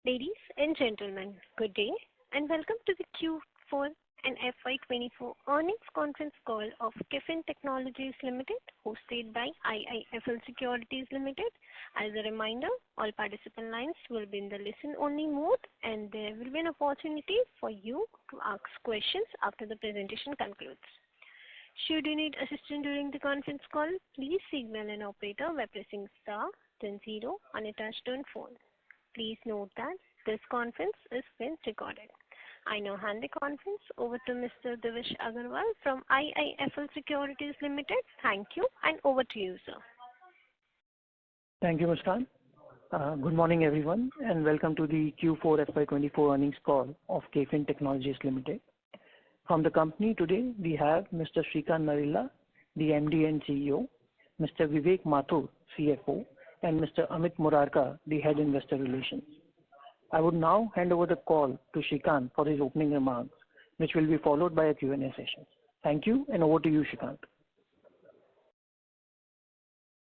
Ladies and gentlemen, good day and welcome to the Q4 and FY24 earnings conference call of Kfin Technologies Limited, hosted by IIFL Securities Limited. As a reminder, all participant lines will be in the listen-only mode and there will be an opportunity for you to ask questions after the presentation concludes. Should you need assistance during the conference call, please signal an operator by pressing star then 0 on a touch-tone phone. Please note that this conference is being recorded. I now hand the conference over to Mr. Devesh Agarwal from IIFL Securities Limited. Thank you and over to you, sir. Thank you, Muskan. Good morning, everyone, and welcome to the Q4 FY24 earnings call of Kfin Technologies Limited. From the company today, we have Mr. Srikanth Narila, the MD and CEO, Mr. Vivek Mathur, CFO, and Mr. Amit Murarka, the Head Investor Relations. I would now hand over the call to Srikanth for his opening remarks, which will be followed by a Q&A session. Thank you, and over to you, Srikanth.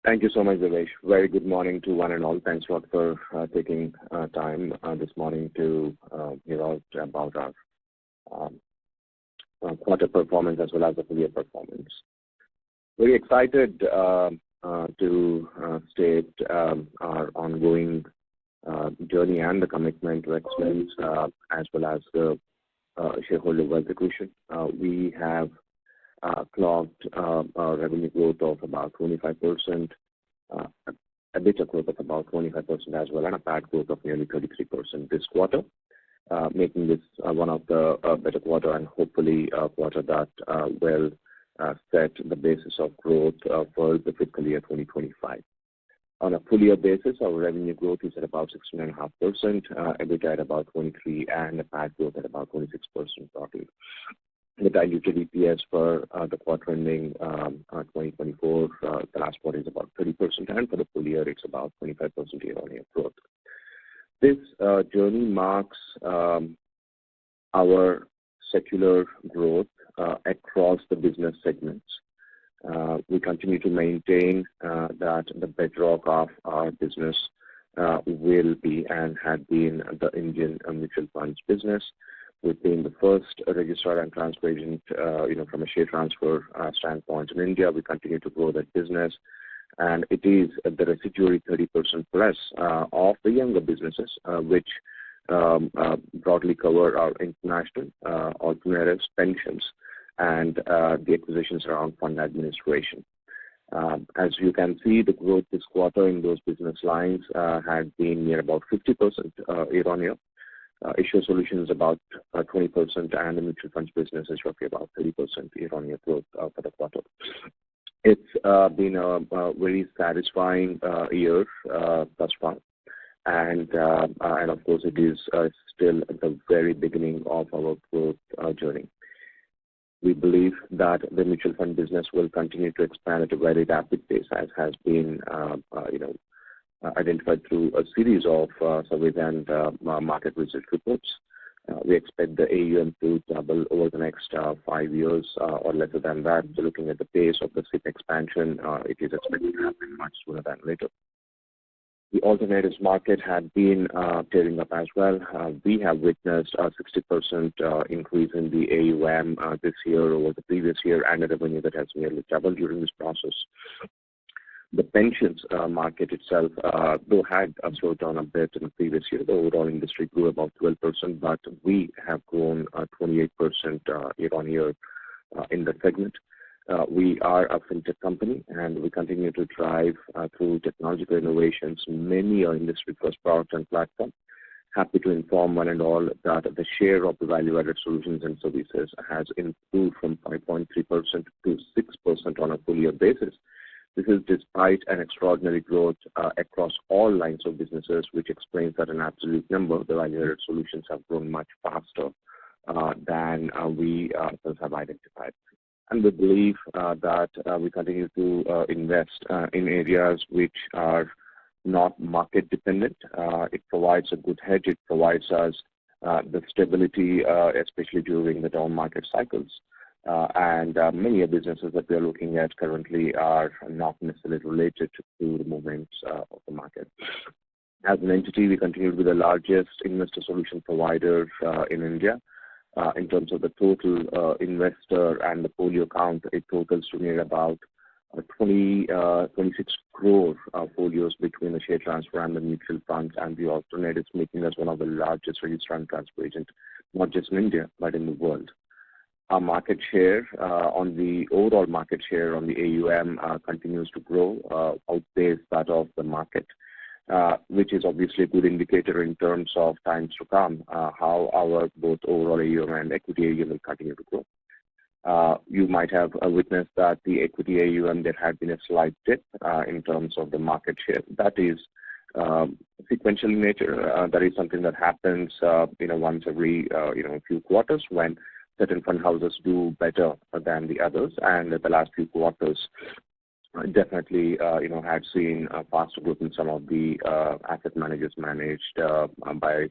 Thank you so much, Devesh. Very good morning to one and all. Thanks a lot for taking time this morning to hear out about our quarter performance as well as the full year performance. Very excited to state our ongoing journey and the commitment to excellence as well as the shareholder wealth accretion. We have clocked a revenue growth of about 25%, EBITDA growth of about 25% as well, and a PAT growth of nearly 33% this quarter, making this one of the better quarter and hopefully a quarter that will set the basis of growth for the fiscal year 2025. On a full year basis, our revenue growth is at about 16.5%, EBITDA at about 23%, and a PAT growth at about 26% total. The diluted EPS for the quarter ending 2024, the last quarter is about 30%, and for the full year, it's about 25% year-on-year growth. This journey marks our secular growth across the business segments. We continue to maintain that the bedrock of our business will be and had been the Indian mutual funds business. We've been the first registrar and transfer agent, from a share transfer standpoint in India. We continue to grow that business, and it is the residuary 30% plus of the younger businesses, which broadly cover our international alternatives, pensions, and the acquisitions around fund administration. As you can see, the growth this quarter in those business lines had been near about 50% year-on-year. Issue solutions about 20%, and the mutual funds business is roughly about 30% year-on-year growth for the quarter. It's been a very satisfying year thus far, and of course, it is still at the very beginning of our growth journey. We believe that the mutual fund business will continue to expand at a very rapid pace, as has been, identified through a series of surveys and market research reports. We expect the AUM to double over the next 5 years or lesser than that. So looking at the pace of the SIP expansion, it is expected to happen much sooner than later. The alternatives market had been tearing up as well. We have witnessed a 60% increase in the AUM this year over the previous year, and a revenue that has nearly doubled during this process. The pensions market itself, though had slowed down a bit in the previous year, the overall industry grew about 12%, but we have grown 28% year-on-year in that segment. We are a fintech company, and we continue to drive through technological innovations many industry-first products and platforms. Happy to inform one and all that the share of the value-added solutions and services has improved from 5.3% to 6% on a full-year basis. This is despite an extraordinary growth across all lines of businesses, which explains that an absolute number, the value-added solutions have grown much faster than we ourselves have identified. And we believe that we continue to invest in areas which are not market dependent. It provides a good hedge. It provides us the stability, especially during the down market cycles. And many of the businesses that we are looking at currently are not necessarily related to the movements of the market. As an entity, we continue to be the largest investor solution provider in India. In terms of the total investor and the folio count, it totals to near about 26 crore folios between the share transfer and the mutual funds and the alternatives, making us one of the largest registrar and transfer agent, not just in India, but in the world. Our market share on the overall market share on the AUM continues to grow, outpace that of the market, which is obviously a good indicator in terms of times to come, how our both overall AUM and equity AUM will continue to grow. You might have witnessed that the equity AUM, there had been a slight dip in terms of the market share. That is sequential in nature. That is something that happens, once every, few quarters when certain fund houses do better than the others. And the last few quarters definitely, had seen faster growth in some of the asset managers managed by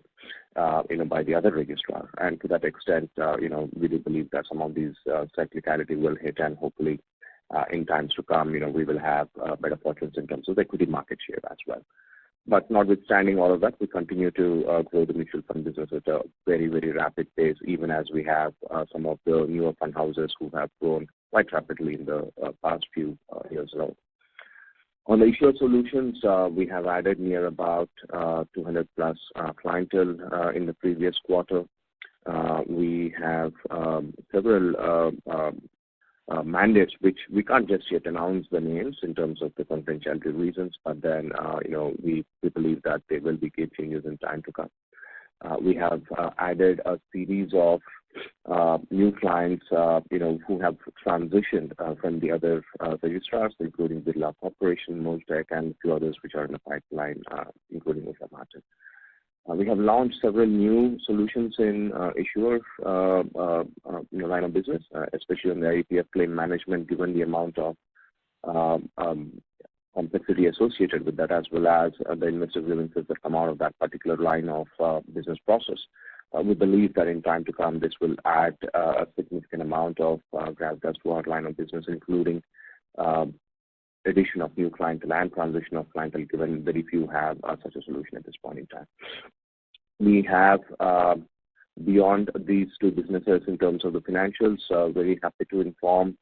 the other registrar. And to that extent, we do believe that some of these cyclicality will hit, and hopefully in times to come, we will have better fortunes in terms of equity market share as well. But notwithstanding all of that, we continue to grow the mutual fund business at a very, very rapid pace, even as we have some of the newer fund houses who have grown quite rapidly in the past few years now. On the issuer solutions, we have added near about 200 plus clientele in the previous quarter. We have several mandates, which we can't just yet announce the names in terms of the confidentiality reasons, but then, we believe that they will be game changers in time to come. We have added a series of new clients, who have transitioned from the other registrars, including Birla Corporation, Mosaic, and a few others which are in the pipeline, including Usha Martin. We have launched several new solutions in issuer line of business, especially on the IEPF claim management, given the amount of complexity associated with that, as well as the investor grievances that come out of that particular line of business process. We believe that in time to come, this will add a significant amount of gravitas to our line of business, including addition of new clientele and transition of clientele, given very few have such a solution at this point in time. We have, beyond these two businesses in terms of the financials, very happy to inform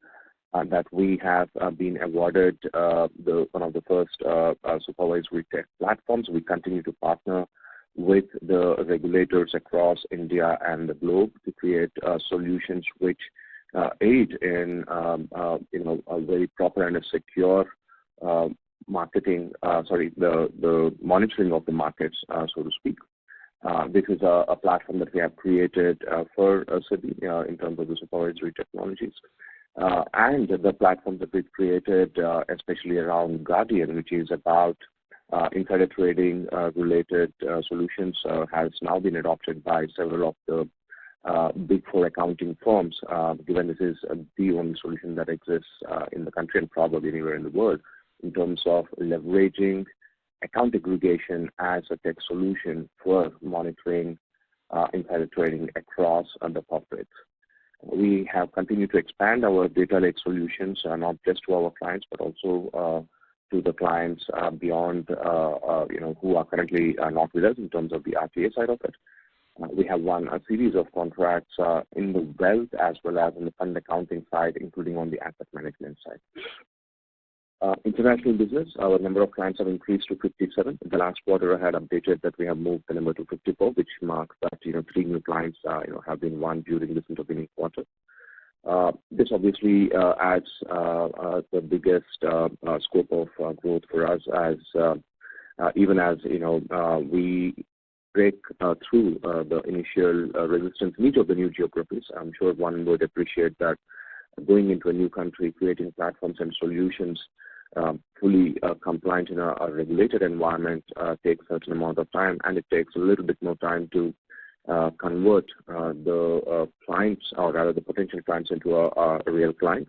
that we have been awarded one of the first supervisory tech platforms. We continue to partner with the regulators across India and the globe to create solutions which aid in a very proper and a secure the monitoring of the markets, so to speak. This is a platform that we have created for SEBI in terms of the supervisory technologies. And the platform that we've created, especially around Guardian, which is about insider trading related solutions, has now been adopted by several of the big four accounting firms, given this is the only solution that exists in the country and probably anywhere in the world in terms of leveraging account aggregation as a tech solution for monitoring insider trading across the corporates. We have continued to expand our data lake solutions, not just to our clients, but also to the clients beyond, who are currently not with us in terms of the RTA side of it. We have won a series of contracts in the wealth as well as in the fund accounting side, including on the asset management side. International business, our number of clients have increased to 57. The last quarter I had updated that we have moved the number to 54, which marks that, 3 new clients, have been won during this intervening quarter. This obviously adds the biggest scope of growth for us as even as, we break through the initial resistance in each of the new geographies. I'm sure one would appreciate that going into a new country, creating platforms and solutions fully compliant in a regulated environment takes a certain amount of time, and it takes a little bit more time to convert the clients, or rather the potential clients, into a real client.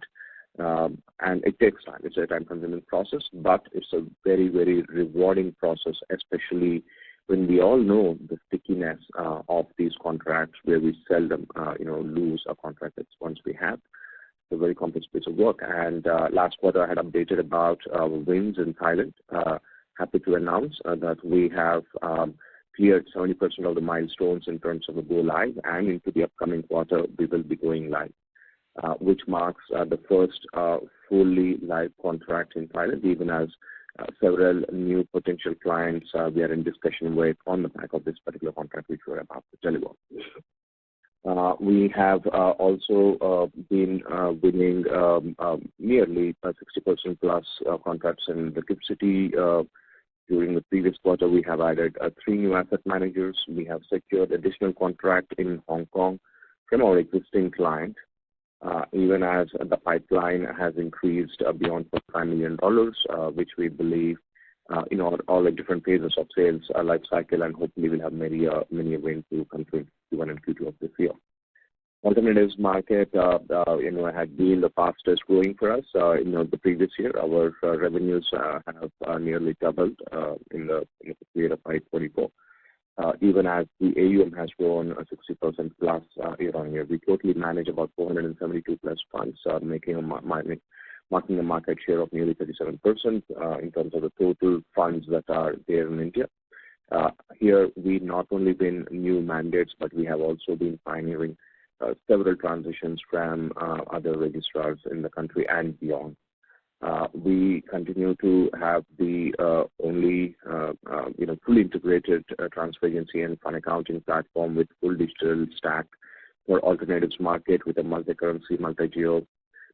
And it takes time. It's a time-consuming process, but it's a very, very rewarding process, especially when we all know the stickiness of these contracts, where we seldom, lose a contract that's once we have. It's a very complex piece of work. And last quarter, I had updated about wins in Thailand. happy to announce that we have cleared 70% of the milestones in terms of the go live, and into the upcoming quarter, we will be going live, which marks the first fully live contract in Thailand, even as several new potential clients we are in discussion with on the back of this particular contract which we're about to deliver. We have also been winning nearly 60% plus contracts in the Gift City. During the previous quarter, we have added 3 new asset managers. We have secured additional contract in Hong Kong from our existing client, even as the pipeline has increased beyond $5 million, which we believe in all the different phases of sales life cycle, and hopefully we'll have many wins to come through Q1 and Q2 of this year. Alternatives market, had been the fastest growing for us. The previous year, our revenues have nearly doubled in the period of FY2024. Even as the AUM has grown 60% plus year on year. We totally manage about 472 plus funds, marking a market share of nearly 37% in terms of the total funds that are there in India. Here, we not only win new mandates, but we have also been pioneering several transitions from other registrars in the country and beyond. We continue to have the only fully integrated transfer agency and fund accounting platform with full digital stack for alternatives market with a multi-currency, multi-geo,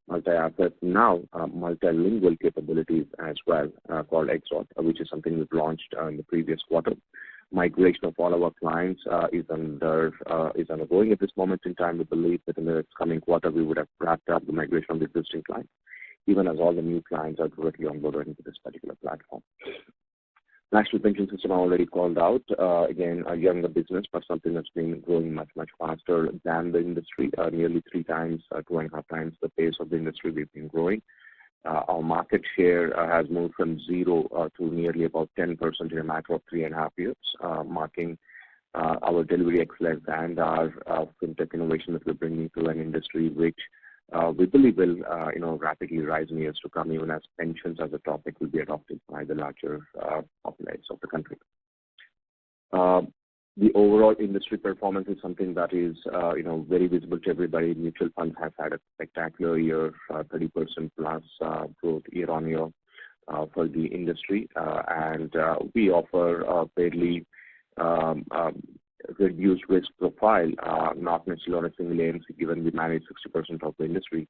multi-asset, now multilingual capabilities as well, called XOT, which is something we've launched in the previous quarter. Migration of all our clients is undergoing at this moment in time. We believe that in the coming quarter we would have wrapped up the migration of the existing clients, even as all the new clients are directly onboarded into this particular platform. National pension system I already called out. Again, a younger business, but something that's been growing much faster than the industry, nearly 3 times, 2.5 times the pace of the industry we've been growing. Our market share has moved from 0 to nearly about 10% in a matter of 3.5 years, marking our delivery excellence and our fintech innovation that we're bringing to an industry which we believe will rapidly rise in years to come, even as pensions as a topic will be adopted by the larger populations of the country. The overall industry performance is something that is very visible to everybody. Mutual funds have had a spectacular year, 30% plus growth year on year for the industry, and we offer a fairly reduced risk profile, not necessarily on a single AMC, given we manage 60% of the industry.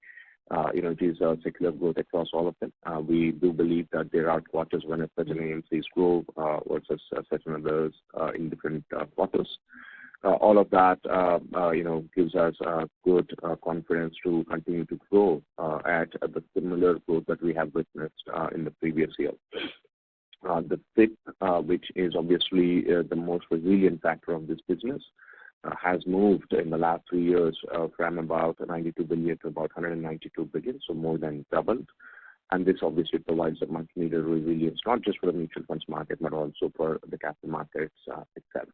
It is a secular growth across all of them. We do believe that there are quarters when certain AMCs grow versus certain others in different quarters. All of that, gives us good confidence to continue to grow at the similar growth that we have witnessed in the previous year. The FIP, which is obviously the most resilient factor of this business, has moved in the last 3 years from about 92 billion to about 192 billion, so more than doubled. And this obviously provides a much needed resilience, not just for the mutual funds market, but also for the capital markets itself.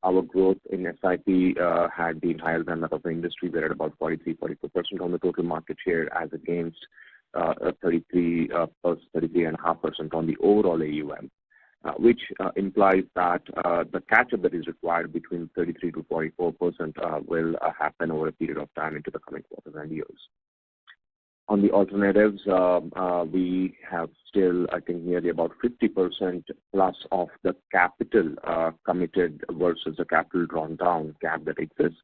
Our growth in SIP had been higher than that of the industry. We're at about 43-44% on the total market share, as against 33.5% on the overall AUM, which implies that the catch-up that is required between 33 to 44% will happen over a period of time into the coming quarters and years. On the alternatives, we have still, I think, nearly about 50% plus of the capital committed versus the capital drawn down gap that exists,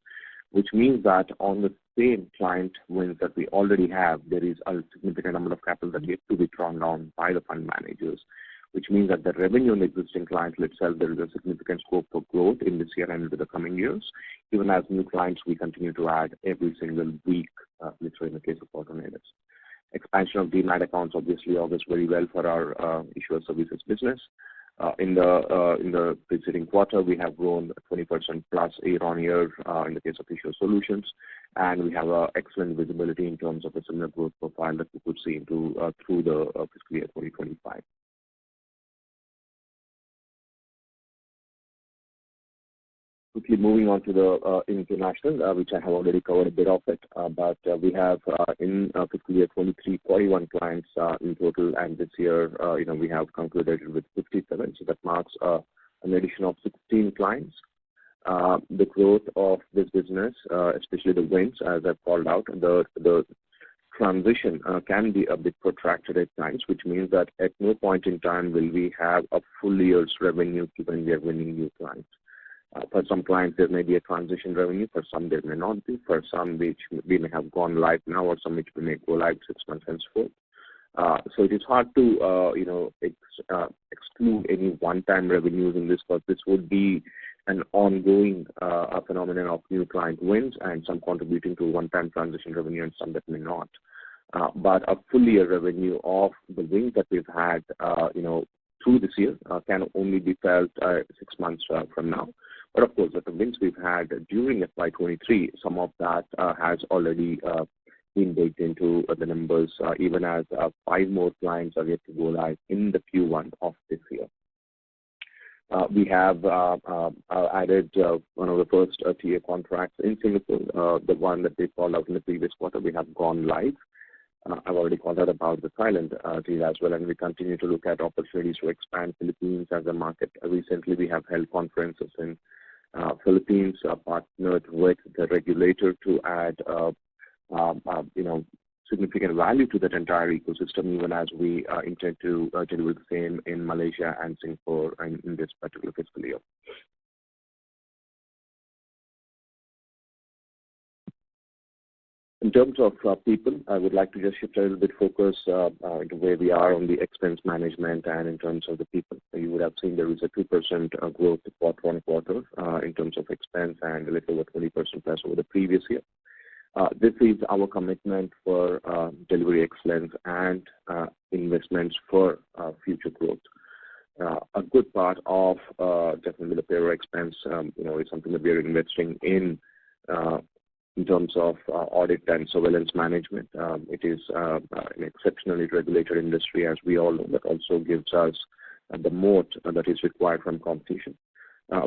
which means that on the same client wins that we already have, there is a significant amount of capital that needs to be drawn down by the fund managers, which means that the revenue on the existing clients itself, there is a significant scope for growth in this year and into the coming years, even as new clients we continue to add every single week, literally in the case of alternatives. Expansion of demat accounts obviously augurs very well for our issuer services business. In the preceding quarter, we have grown 20% plus year on year in the case of issuer solutions, and we have excellent visibility in terms of a similar growth profile that we could see through the fiscal year 2025. Quickly moving on to the international, which I have already covered a bit of it, but we have in fiscal year 23, 41 clients in total, and this year, we have concluded with 57, so that marks an addition of 16 clients. The growth of this business, especially the wins, as I've called out, the transition can be a bit protracted at times, which means that at no point in time will we have a full year's revenue given we are winning new clients. For some clients, there may be a transition revenue. For some, there may not be. For some, which we may have gone live now, or some which we may go live 6 months henceforth. So it is hard to, exclude any one-time revenues in this, because this would be an ongoing phenomenon of new client wins and some contributing to one-time transition revenue and some that may not. But a full year revenue of the wins that we've had, through this year can only be felt 6 months from now. But of course, the wins we've had during FY23, some of that has already been baked into the numbers, even as 5 more clients are yet to go live in the Q1 of this year. We have added one of the first TA contracts in Singapore, the one that we called out in the previous quarter. We have gone live. I've already called out about the Thailand deal as well, and we continue to look at opportunities to expand Philippines as a market. Recently, we have held conferences in Philippines, partnered with the regulator to add, significant value to that entire ecosystem, even as we intend to deliver the same in Malaysia and Singapore in this particular fiscal year. In terms of people, I would like to just shift a little bit focus into where we are on the expense management and in terms of the people. You would have seen there is a 2% growth quarter-on-quarter in terms of expense and a little over 20% plus over the previous year. This is our commitment for delivery excellence and investments for future growth. A good part of definitely the payroll expense, is something that we are investing in terms of audit and surveillance management. It is an exceptionally regulated industry, as we all know, that also gives us the moat that is required from competition.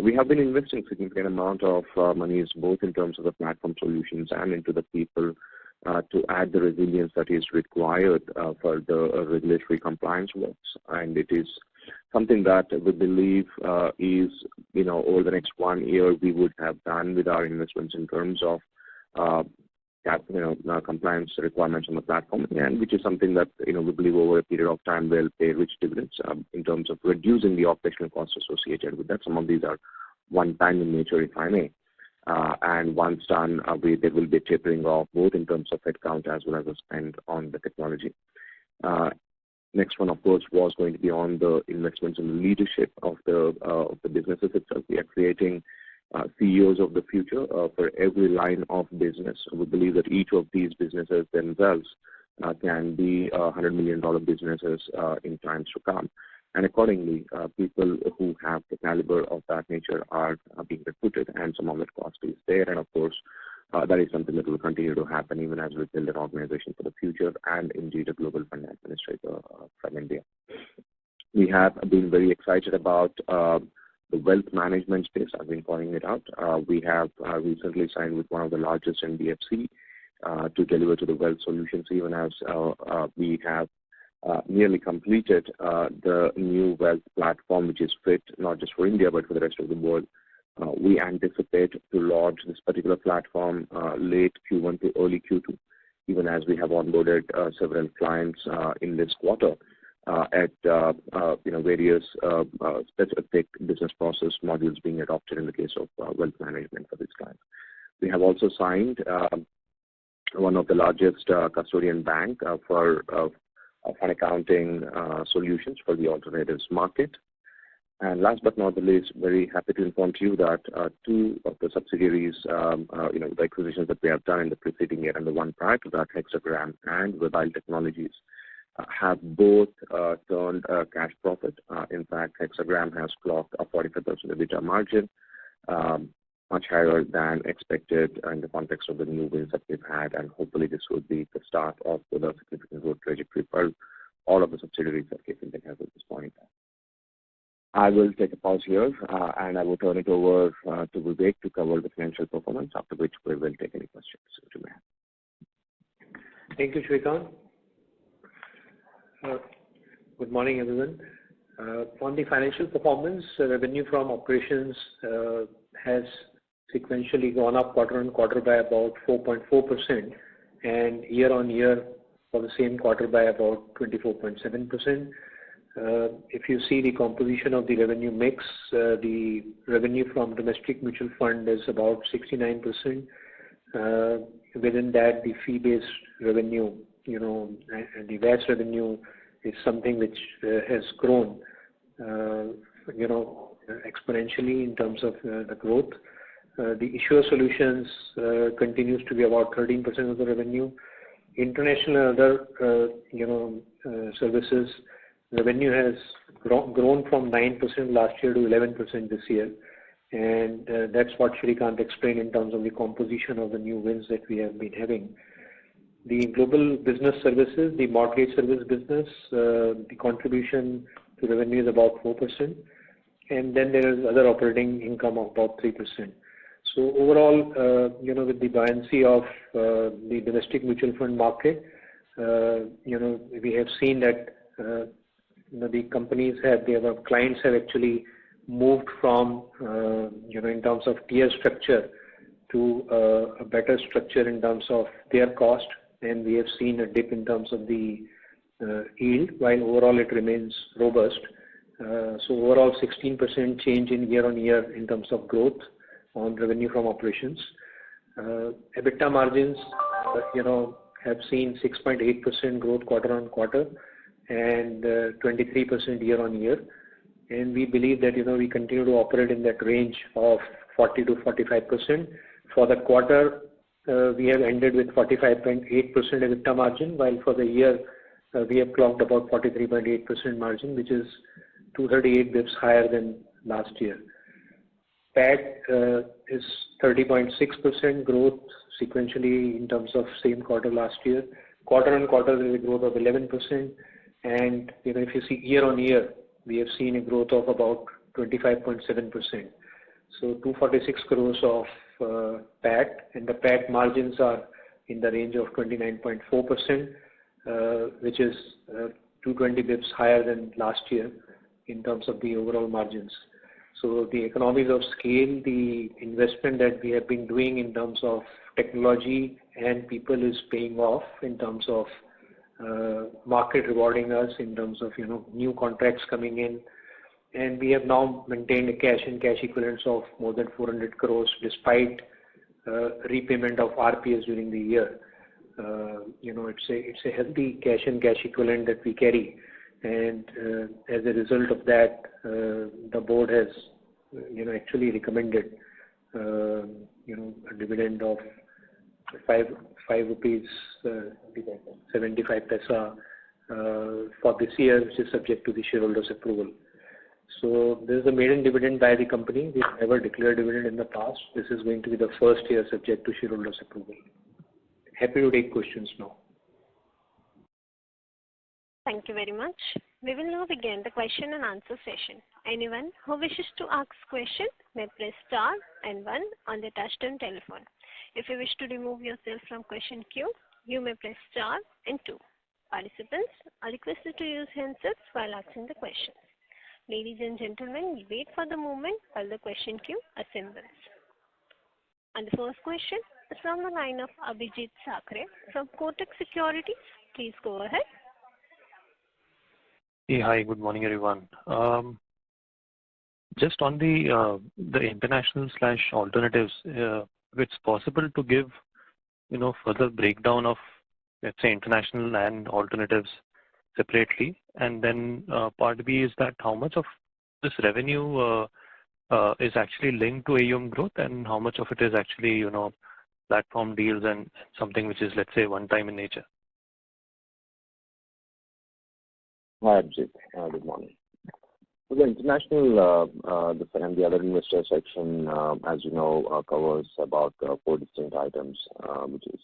We have been investing significant amount of monies, both in terms of the platform solutions and into the people to add the resilience that is required for the regulatory compliance works. And it is something that we believe is, over the next 1 year, we would have done with our investments in terms of compliance requirements on the platform, and which is something that we believe over a period of time will pay rich dividends in terms of reducing the operational costs associated with that. Some of these are one-time in nature, if I may, and once done, there will be tapering off both in terms of headcount as well as the spend on the technology. Next one, of course, was going to be on the investments in the leadership of the businesses itself. We are creating CEOs of the future for every line of business. We believe that each of these businesses themselves can be $100 million businesses in times to come. And accordingly, people who have the caliber of that nature are being recruited, and some of that cost is there. And of course, that is something that will continue to happen even as we build an organization for the future and indeed a global fund administrator from India. We have been very excited about the wealth management space. I've been calling it out. We have recently signed with one of the largest NBFC to deliver to the wealth solutions, even as we have nearly completed the new wealth platform, which is fit not just for India, but for the rest of the world. We anticipate to launch this particular platform late Q1 to early Q2, even as we have onboarded several clients in this quarter at various specific business process modules being adopted in the case of wealth management for these clients. We have also signed one of the largest custodian bank for fund accounting solutions for the alternatives market. And last but not the least, very happy to inform to you that 2 of the subsidiaries, the acquisitions that we have done in the preceding year and the one prior to that, Hexagram and Webile Technologies, have both turned a cash profit. In fact, Hexagram has clocked a 45% EBITDA margin, much higher than expected in the context of the new wins that we've had, and hopefully this will be the start of the significant growth trajectory for all of the subsidiaries that Kfin has at this point. I will take a pause here, and I will turn it over to Vivek to cover the financial performance, after which we will take any questions that you may have. Thank you, Shrikant. Good morning, everyone. On the financial performance, revenue from operations has sequentially gone up quarter-on-quarter by about 4.4%, and year-on-year for the same quarter by about 24.7%. If you see the composition of the revenue mix, the revenue from domestic mutual fund is about 69%. Within that, the fee-based revenue, and the VAS revenue is something which has grown, exponentially in terms of the growth. The issuer solutions continues to be about 13% of the revenue. International and other, services revenue has grown from 9% last year to 11% this year, and that's what Shrikant explained in terms of the composition of the new wins that we have been having. The global business services, the mortgage service business, the contribution to revenue is about 4%, and then there is other operating income of about 3%. So overall, with the buoyancy of the domestic mutual fund market, we have seen that the companies their clients have actually moved from in terms of tier structure to a better structure in terms of their cost, and we have seen a dip in terms of the yield, while overall it remains robust. So overall 16% change in year-on-year in terms of growth on revenue from operations. EBITDA margins have seen 6.8% growth quarter-on-quarter and 23% year-on-year, and we believe that we continue to operate in that range of 40 to 45%. For the quarter, we have ended with 45.8% EBITDA margin, while for the year we have clocked about 43.8% margin, which is 238 bps higher than last year. PAT is 30.6% growth sequentially in terms of same quarter last year. Quarter-on-quarter there is a growth of 11%, and if you see year-on-year, we have seen a growth of about 25.7%. So 246 crores of PAT, and the PAT margins are in the range of 29.4%, which is 220 bps higher than last year in terms of the overall margins. So the economies of scale, the investment that we have been doing in terms of technology and people is paying off in terms of market rewarding us in terms of new contracts coming in, and we have now maintained a cash and cash equivalents of more than 400 crores despite repayment of RPS during the year. It's a healthy cash and cash equivalent that we carry, and as a result of that, the board has actually recommended a dividend of 5 rupees 75 paisa for this year, which is subject to the shareholders' approval. So this is a maiden dividend by the company. We've never declared dividend in the past. This is going to be the first year subject to shareholders' approval. Happy to take questions now. Thank you very much. We will now begin the question and answer session. Anyone who wishes to ask question may press star and 1 on the touchtone telephone. If you wish to remove yourself from question queue, you may press star and 2. Participants are requested to use handsets while asking the question. Ladies and gentlemen, we wait for the moment while the question queue assembles. And the first question is from the line of Abhijit Sakre from Kotak Securities. Please go ahead. Hey, hi, good morning, everyone. Just on the international / alternatives, if it's possible to give further breakdown of, let's say, international and alternatives separately, and then part B is that how much of this revenue is actually linked to AUM growth, and how much of it is actually platform deals and something which is, let's say, one time in nature. Hi, Abhijit. Good morning. So the international and the other investor section, as you know, covers about 4 distinct items, which is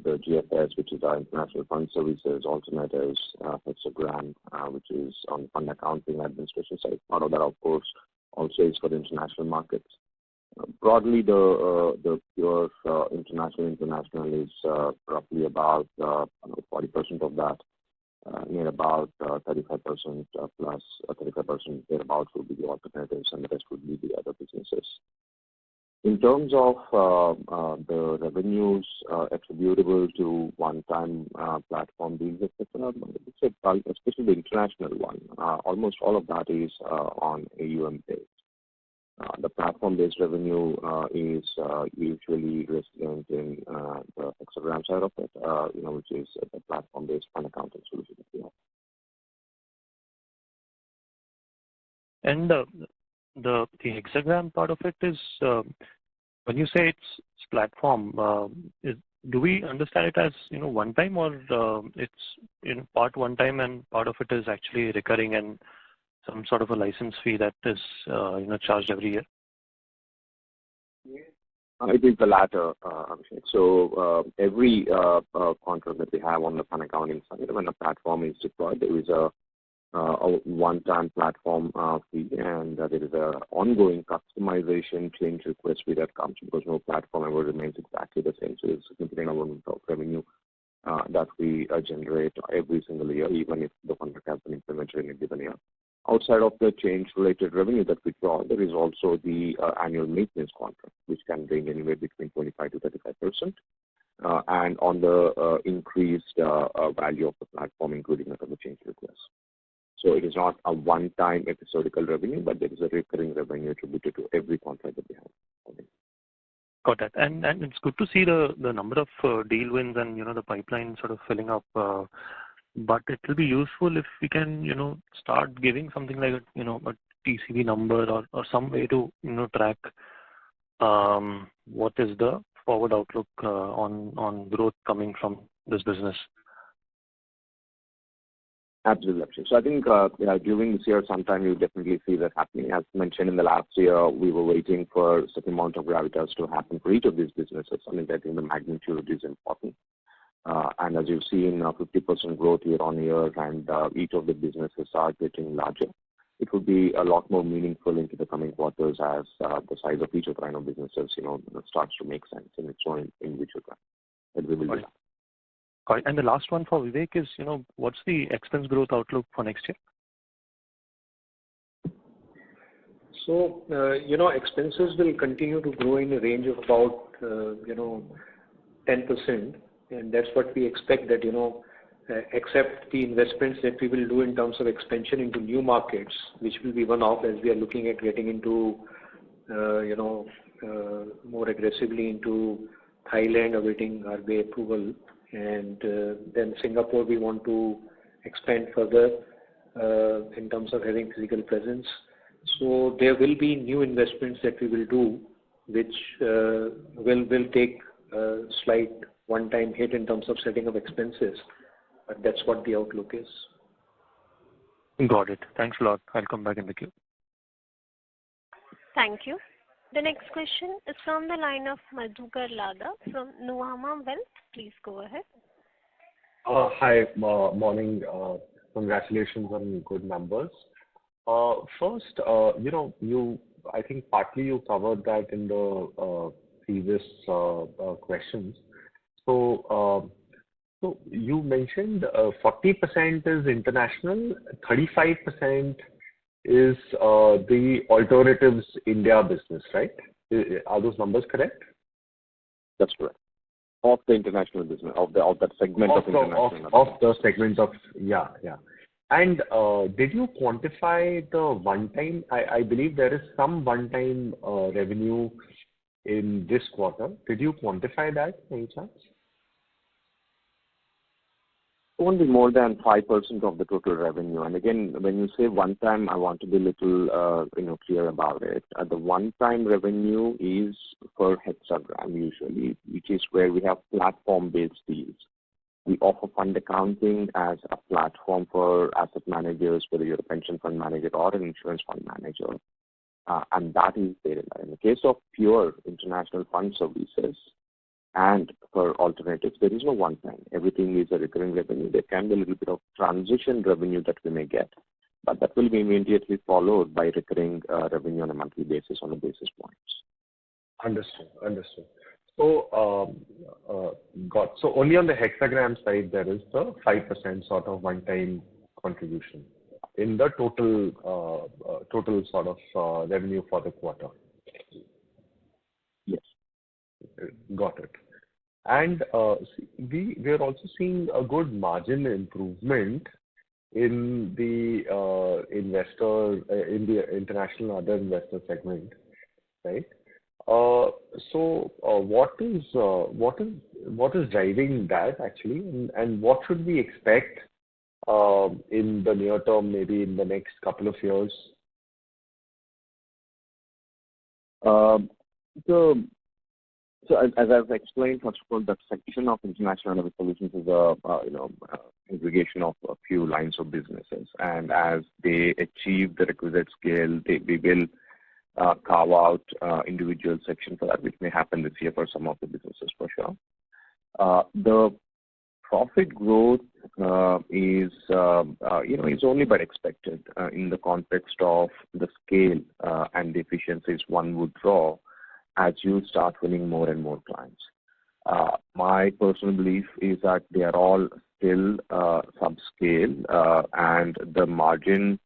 the GFS, which is our international fund services, alternatives, Hexagram, which is on fund accounting administration side. Part of that, of course, also is for the international markets. Broadly, the pure international is roughly about 40% of that. Near about 35% plus 35% thereabouts would be the alternatives, and the rest would be the other businesses. In terms of the revenues attributable to one-time platform deals, etc., especially the international one, almost all of that is on AUM based. The platform-based revenue is usually resident in the Hexagram side of it, which is the platform-based fund accounting solution that we have. And the Hexagram part of it is, when you say it's platform, do we understand it as one time, or it's part one time and part of it is actually recurring and some sort of a license fee that is charged every year? It is the latter, Abhishek. So every contract that we have on the fund accounting side, when a platform is deployed, there is a one-time platform fee, and there is an ongoing customization change request fee that comes, because no platform ever remains exactly the same. So there's a significant amount of revenue that we generate every single year, even if the contract has been implemented in a given year. Outside of the change-related revenue that we draw, there is also the annual maintenance contract, which can range anywhere between 25 to 35%, and on the increased value of the platform, including the change request. So it is not a one-time episodical revenue, but there is a recurring revenue attributed to every contract that we have. Okay. Got it. And it's good to see the number of deal wins and the pipeline sort of filling up. But it will be useful if we can start giving something like a TCV number or some way to track what is the forward outlook on growth coming from this business. Absolutely. So I think during this year, sometime you'll definitely see that happening. As mentioned in the last year, we were waiting for a certain amount of gravitas to happen for each of these businesses. I mean, I think the magnitude is important. And as you've seen, 50% growth year on year, and each of the businesses are getting larger. It would be a lot more meaningful into the coming quarters as the size of each of the businesses, starts to make sense in its own individual way. That we will do that. And the last one for Vivek is, what's the expense growth outlook for next year? So, expenses will continue to grow in a range of about, 10%. And that's what we expect, that, except the investments that we will do in terms of expansion into new markets, which will be one-off as we are looking at getting into, more aggressively into Thailand, awaiting RBI approval. And then Singapore, we want to expand further in terms of having physical presence. So there will be new investments that we will do, which will take a slight one-time hit in terms of setting up expenses. But that's what the outlook is. Got it. Thanks a lot. I'll come back in the queue. Thank you. The next question is from the line of Madhukar Ladha from Nuvama Wealth. Please go ahead. Hi, morning. Congratulations on good numbers. First, I think partly you covered that in the previous questions. So you mentioned 40% is international, 35% is the alternatives India business, right? Are those numbers correct? That's correct. Of the international business, of that segment of international. Of the segment of, yeah. And did you quantify the one-time? I believe there is some one-time revenue in this quarter. Did you quantify that any chance? Only more than 5% of the total revenue. And again, when you say one time, I want to be a little clear about it. The one-time revenue is for Hexagram usually, which is where we have platform-based deals. We offer fund accounting as a platform for asset managers, whether you're a pension fund manager or an insurance fund manager, and that is there. In the case of pure international fund services, And for alternatives, there is no one time. Everything is a recurring revenue. There can be a little bit of transition revenue that we may get, but that will be immediately followed by recurring revenue on a monthly basis on the basis points. Understood. So, so only on the hexagram side, there is the 5% sort of one-time contribution in the total sort of revenue for the quarter. Yes. Got it. And we are also seeing a good margin improvement in the in the international other investor segment, right? So what is driving that actually, and what should we expect in the near term, maybe in the next couple of years? So as I've explained, first of all, that section of international level solutions is a aggregation of a few lines of businesses, and as they achieve the requisite scale, we will carve out individual sections for that, which may happen this year for some of the businesses for sure. The profit growth is only but expected in the context of the scale and the efficiencies one would draw as you start winning more and more clients. My personal belief is that they are all still subscale, and the margin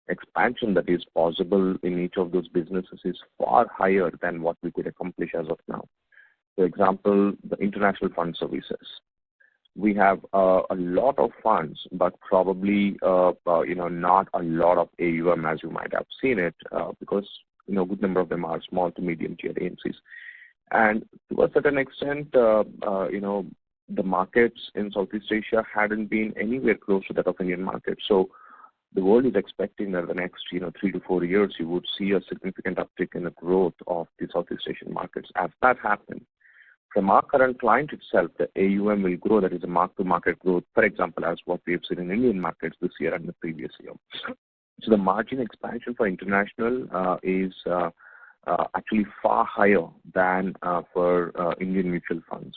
expansion that is possible in each of those businesses is far higher than what we could accomplish as of now. For example, the international fund services. We have a lot of funds, but probably not a lot of AUM as you might have seen it, because a good number of them are small to medium tier agencies. And to a certain extent, the markets in Southeast Asia hadn't been anywhere close to that of Indian market. So the world is expecting that the next 3 to 4 years, you would see a significant uptick in the growth of the Southeast Asian markets. As that happens, from our current client itself, the AUM will grow. That is a mark-to-market growth, for example, as what we have seen in Indian markets this year and the previous year. So the margin expansion for international is actually far higher than for Indian mutual funds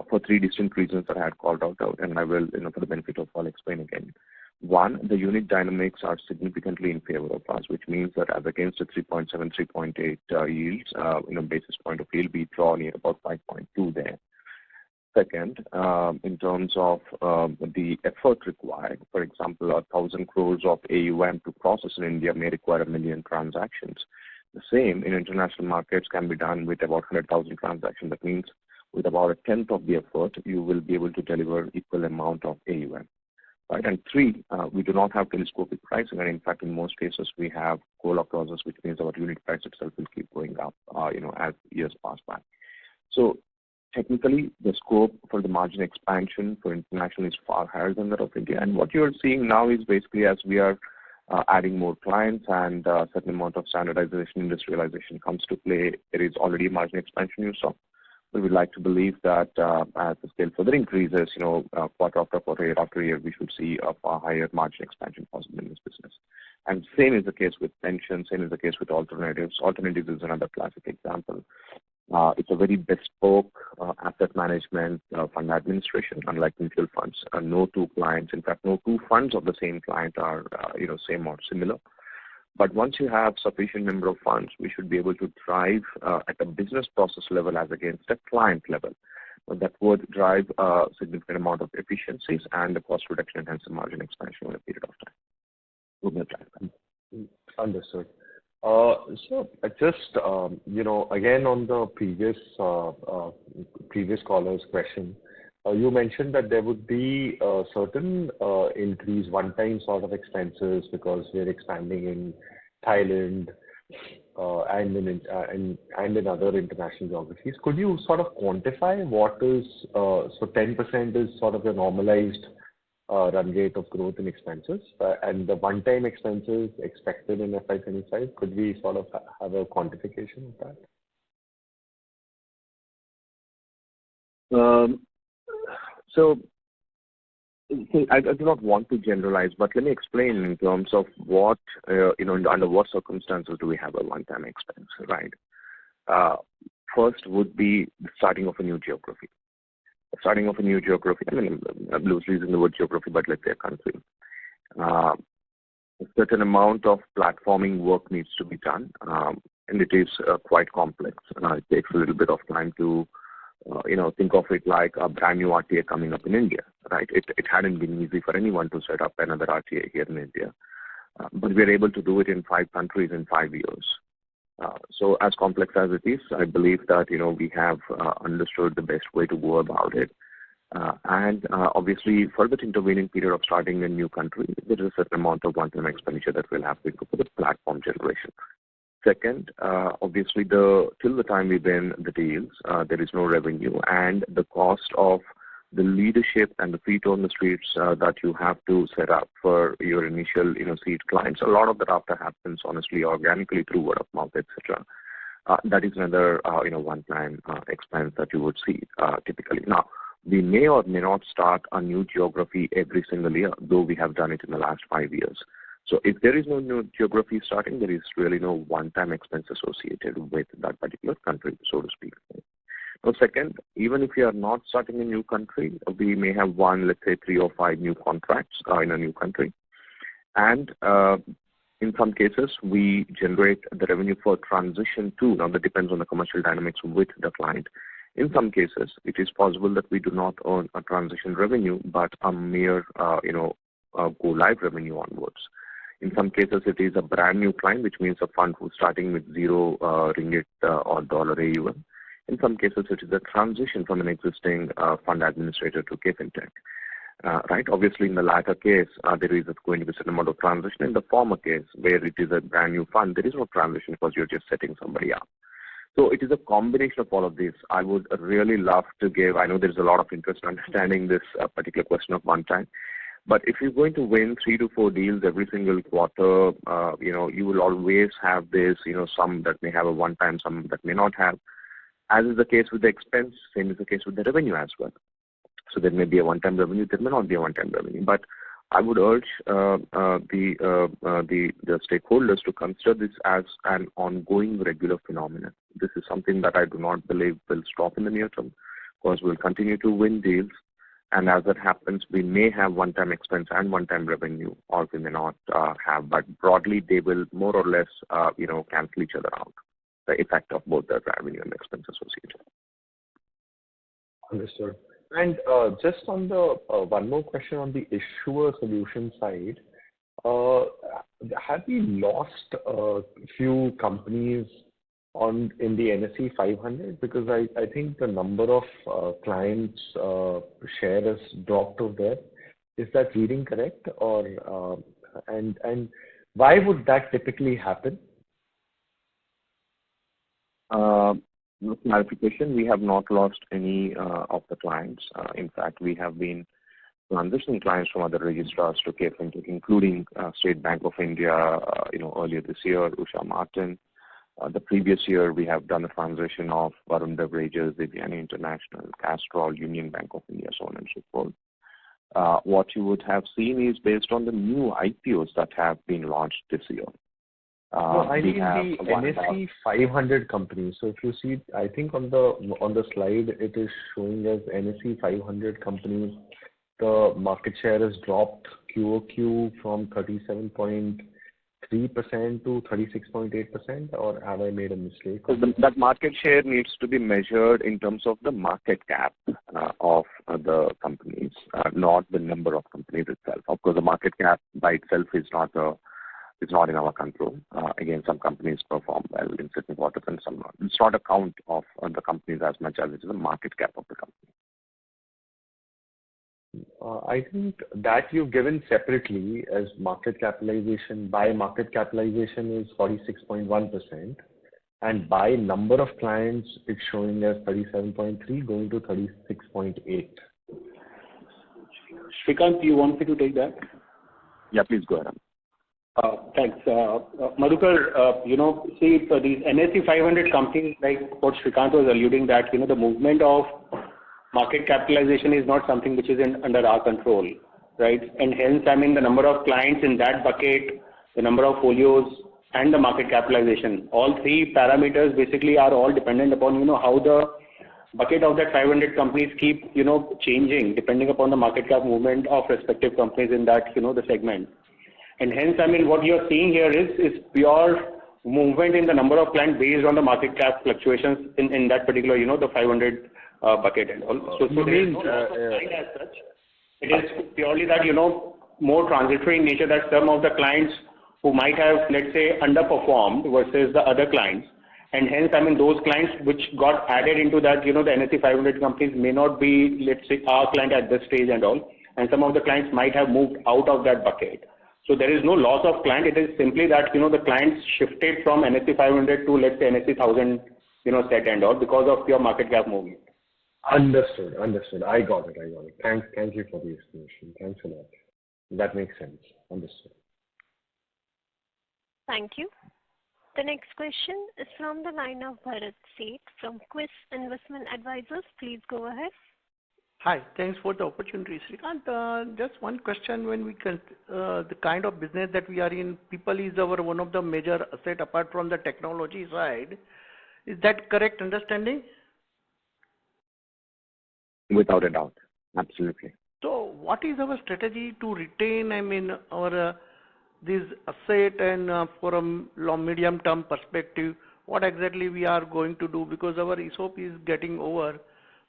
for 3 distinct reasons that I had called out, and I will, for the benefit of all, explain again. One, the unit dynamics are significantly in favor of us, which means that as against the 3.7, 3.8 yields, basis point of yield, we draw near about 5.2 there. Second, in terms of the effort required, for example, 1,000 crores of AUM to process in India may require 1 million transactions. The same in international markets can be done with about 100,000 transactions. That means with about a tenth of the effort, you will be able to deliver equal amount of AUM. Right? And 3, we do not have telescopic pricing, and in fact, in most cases, we have COLA clauses, which means our unit price itself will keep going up, as years pass by. So technically, the scope for the margin expansion for international is far higher than that of India. And what you're seeing now is basically as we are adding more clients and a certain amount of standardization, industrialization comes to play, there is already a margin expansion you saw. We would like to believe that as the scale further increases, quarter after quarter, year after year, we should see a far higher margin expansion possible in this business. And same is the case with pensions, same is the case with alternatives. Alternatives is another classic example. It's a very bespoke asset management fund administration, unlike mutual funds. No 2 clients, in fact, no 2 funds of the same client are same or similar. But once you have sufficient number of funds, we should be able to drive at a business process level as against a client level. That would drive a significant amount of efficiencies and the cost reduction and hence the margin expansion over a period of time. Understood. So just, again on the previous caller's question, you mentioned that there would be a certain increase, one-time sort of expenses because we're expanding in Thailand and in other international geographies. Could you sort of quantify what is, so 10% is sort of a normalized run rate of growth in expenses, and the one-time expenses expected in FY25, could we sort of have a quantification of that? So I do not want to generalize, but let me explain in terms of what, under what circumstances do we have a one-time expense, right? First would be the starting of a new geography. Starting of a new geography, I mean, I'm loosely using the word geography, but let's say a country. A certain amount of platforming work needs to be done, and it is quite complex. It takes a little bit of time to, think of it like a brand new RTA coming up in India, right? It hadn't been easy for anyone to set up another RTA here in India, but we're able to do it in 5 countries in 5 years. So as complex as it is, I believe that, we have understood the best way to go about it. And obviously, for the intervening period of starting a new country, there is a certain amount of one-time expenditure that we'll have to do for the platform generation. Second, obviously, till the time we win the deals, there is no revenue, and the cost of the leadership and the feet on the streets that you have to set up for your initial, seed clients. A lot of that after happens, honestly, organically through word of mouth, etc. That is another, one-time expense that you would see typically. Now, we may or may not start a new geography every single year, though we have done it in the last 5 years. So if there is no new geography starting, there is really no one-time expense associated with that particular country, so to speak. Now, second, even if you are not starting a new country, we may have won, let's say, 3 or 5 new contracts in a new country. And in some cases, we generate the revenue for transition too. Now, that depends on the commercial dynamics with the client. In some cases, it is possible that we do not earn a transition revenue, but a mere, go-live revenue onwards. In some cases, it is a brand new client, which means a fund who's starting with 0 ringgit or dollar AUM. In some cases, it is a transition from an existing fund administrator to Kfin Tech. Right? Obviously, in the latter case, there is going to be a certain amount of transition. In the former case, where it is a brand new fund, there is no transition because you're just setting somebody up. So it is a combination of all of this. I would really love to give, I know there's a lot of interest in understanding this particular question of one time. But if you're going to win 3 to 4 deals every single quarter, you will always have this, some that may have a one-time, some that may not have. As is the case with the expense, same is the case with the revenue as well. So there may be a one-time revenue, there may not be a one-time revenue. But I would urge the stakeholders to consider this as an ongoing regular phenomenon. This is something that I do not believe will stop in the near term, because we'll continue to win deals. And as that happens, we may have one-time expense and one-time revenue, or we may not have. But broadly, they will more or less, cancel each other out, the effect of both the revenue and expense associated. Understood. And just on the one more question on the issuer solution side, have we lost a few companies in the NSE 500? Because I think the number of clients share has dropped over there. Is that reading correct? Or and why would that typically happen? Clarification, we have not lost any of the clients. In fact, we have been transitioning clients from other registrars to Kfin, including State Bank of India, earlier this year, Usha Martin. The previous year, we have done a transition of Varun Beverages, Viviani International, Castrol, Union Bank of India, so on and so forth. What you would have seen is based on the new IPOs that have been launched this year. I mean the NSE 500 companies. So if you see, I think on the slide, it is showing as NSE 500 companies. The market share has dropped QOQ from 37.3% to 36.8%, or have I made a mistake? So that market share needs to be measured in terms of the market cap of the companies, not the number of companies itself. Of course, the market cap by itself is not in our control. Again, some companies perform well in certain quarters and some not. It's not a count of the companies as much as it is the market cap of the company. I think that you've given separately as market capitalization. By market capitalization is 46.1%, and by number of clients, it's showing as 37.3 going to 36.8. Shrikant, do you want me to take that? Yeah, please go ahead. Thanks. Madhukar, see, for these NSE 500 companies, like what Shrikant was alluding that, the movement of market capitalization is not something which is under our control, right? And hence, the number of clients in that bucket, the number of folios, and the market capitalization. All three parameters basically are all dependent upon, how the bucket of that 500 companies keep, changing depending upon the market cap movement of respective companies in that, the segment. And hence, what you're seeing here is pure movement in the number of clients based on the market cap fluctuations in that particular, the 500 bucket and all. So there is no loss of client as such. It is purely that, more transitory in nature, that some of the clients who might have, let's say, underperformed versus the other clients. And hence, those clients which got added into that, the NSE 500 companies may not be, let's say, our client at this stage and all. And some of the clients might have moved out of that bucket. So there is no loss of client. It is simply that, the clients shifted from NSE 500 to, let's say, NSE 1000, set and all because of your market cap movement. Understood. I got it. Thank you for the explanation. Thanks a lot. That makes sense. Understood. Thank you. The next question is from the line of Bharat Seth from Quiz Investment Advisors. Please go ahead. Hi, thanks for the opportunity, Srikanth. Just one question: when we the kind of business that we are in, people is our one of the major asset apart from the technology side. Is that correct understanding? Without a doubt, absolutely. So, what is our strategy to retain? Our this asset and for a long medium term perspective, what exactly we are going to do, because our ESOP is getting over.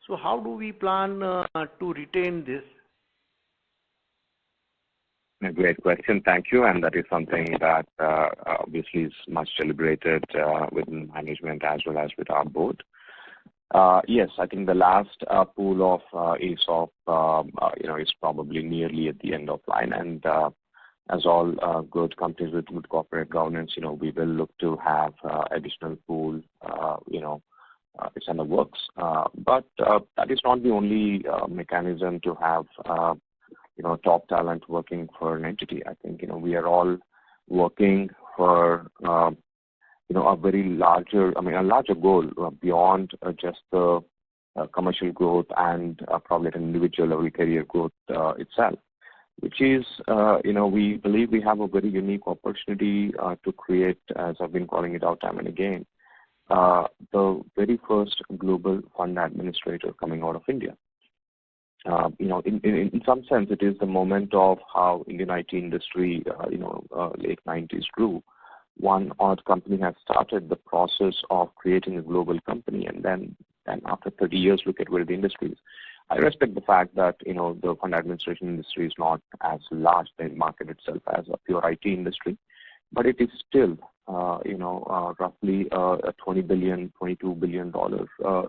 So how do we plan to retain this? A great question, thank you. And that is something that obviously is much celebrated within management as well as with our board. Yes, I think the last pool of ESOP, is probably nearly at the end of line. And as all good companies with good corporate governance, we will look to have additional pool, it's in the works. But that is not the only mechanism to have, top talent working for an entity. I think, we are all working for, a very larger, a larger goal beyond just the commercial growth and probably at an individual level career growth itself, which is, we believe we have a very unique opportunity to create, as I've been calling it out time and again, the very first global fund administrator coming out of India. In some sense, it is the moment of how Indian IT industry, late 90s grew. One odd company has started the process of creating a global company, and then after 30 years, look at where the industry is. I respect the fact that, the fund administration industry is not as large the market itself as a pure IT industry, but it is still, roughly a $20 billion, $22 billion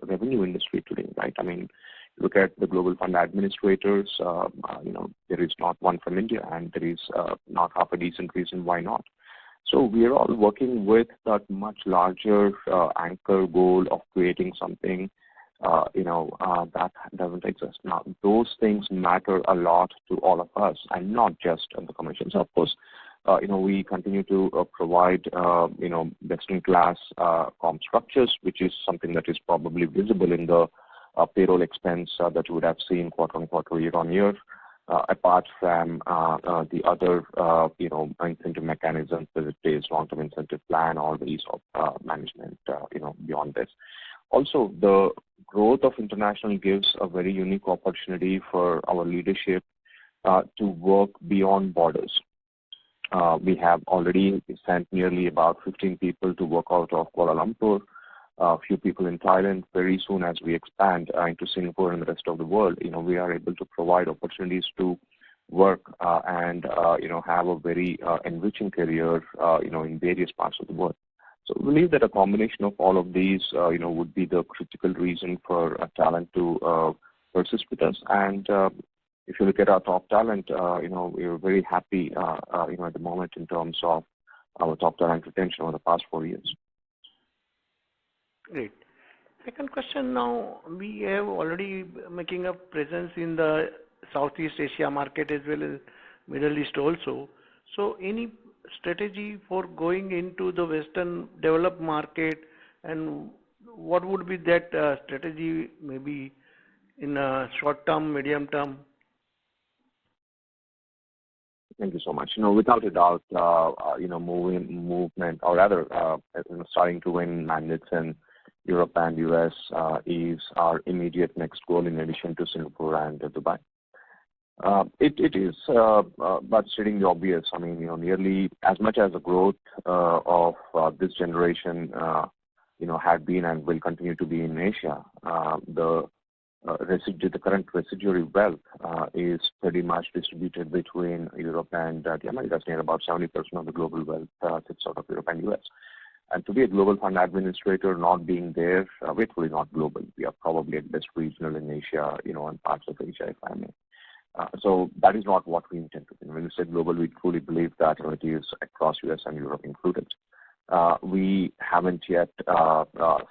revenue industry today, right? Look at the global fund administrators, there is not one from India, and there is not half a decent reason why not. So we are all working with that much larger anchor goal of creating something, that doesn't exist. Now, those things matter a lot to all of us, and not just on the commissions. Of course, we continue to provide, best-in-class comp structures, which is something that is probably visible in the payroll expense that you would have seen quarter on quarter, year on year. Apart from the other, incentive mechanisms, whether it is long-term incentive plan or the ESOP management, beyond this. Also, the growth of international gives a very unique opportunity for our leadership to work beyond borders. We have already sent nearly about 15 people to work out of Kuala Lumpur, a few people in Thailand. Very soon, as we expand into Singapore and the rest of the world, we are able to provide opportunities to work and have a very enriching career, in various parts of the world. So we believe that a combination of all of these, would be the critical reason for talent to persist with us. And if you look at our top talent, we're very happy, at the moment in terms of our top talent retention over the past 4 years. Great. Second question now, we have already making a presence in the Southeast Asia market as well as Middle East also. So any strategy for going into the Western developed market, and what would be that strategy maybe in a short term, medium term? Thank you so much. Without a doubt, movement, or rather, starting to win mandates in Europe and US is our immediate next goal in addition to Singapore and Dubai. It is, but stating the obvious, nearly as much as the growth of this generation, had been and will continue to be in Asia, the current residuary wealth is pretty much distributed between Europe and the Americas. Near about 70% of the global wealth sits out of Europe and US. And to be a global fund administrator, not being there, we're truly not global. We are probably at best regional in Asia, and parts of Asia, if I may. So that is not what we intend to do. When we say global, we truly believe that it is across US and Europe included. We haven't yet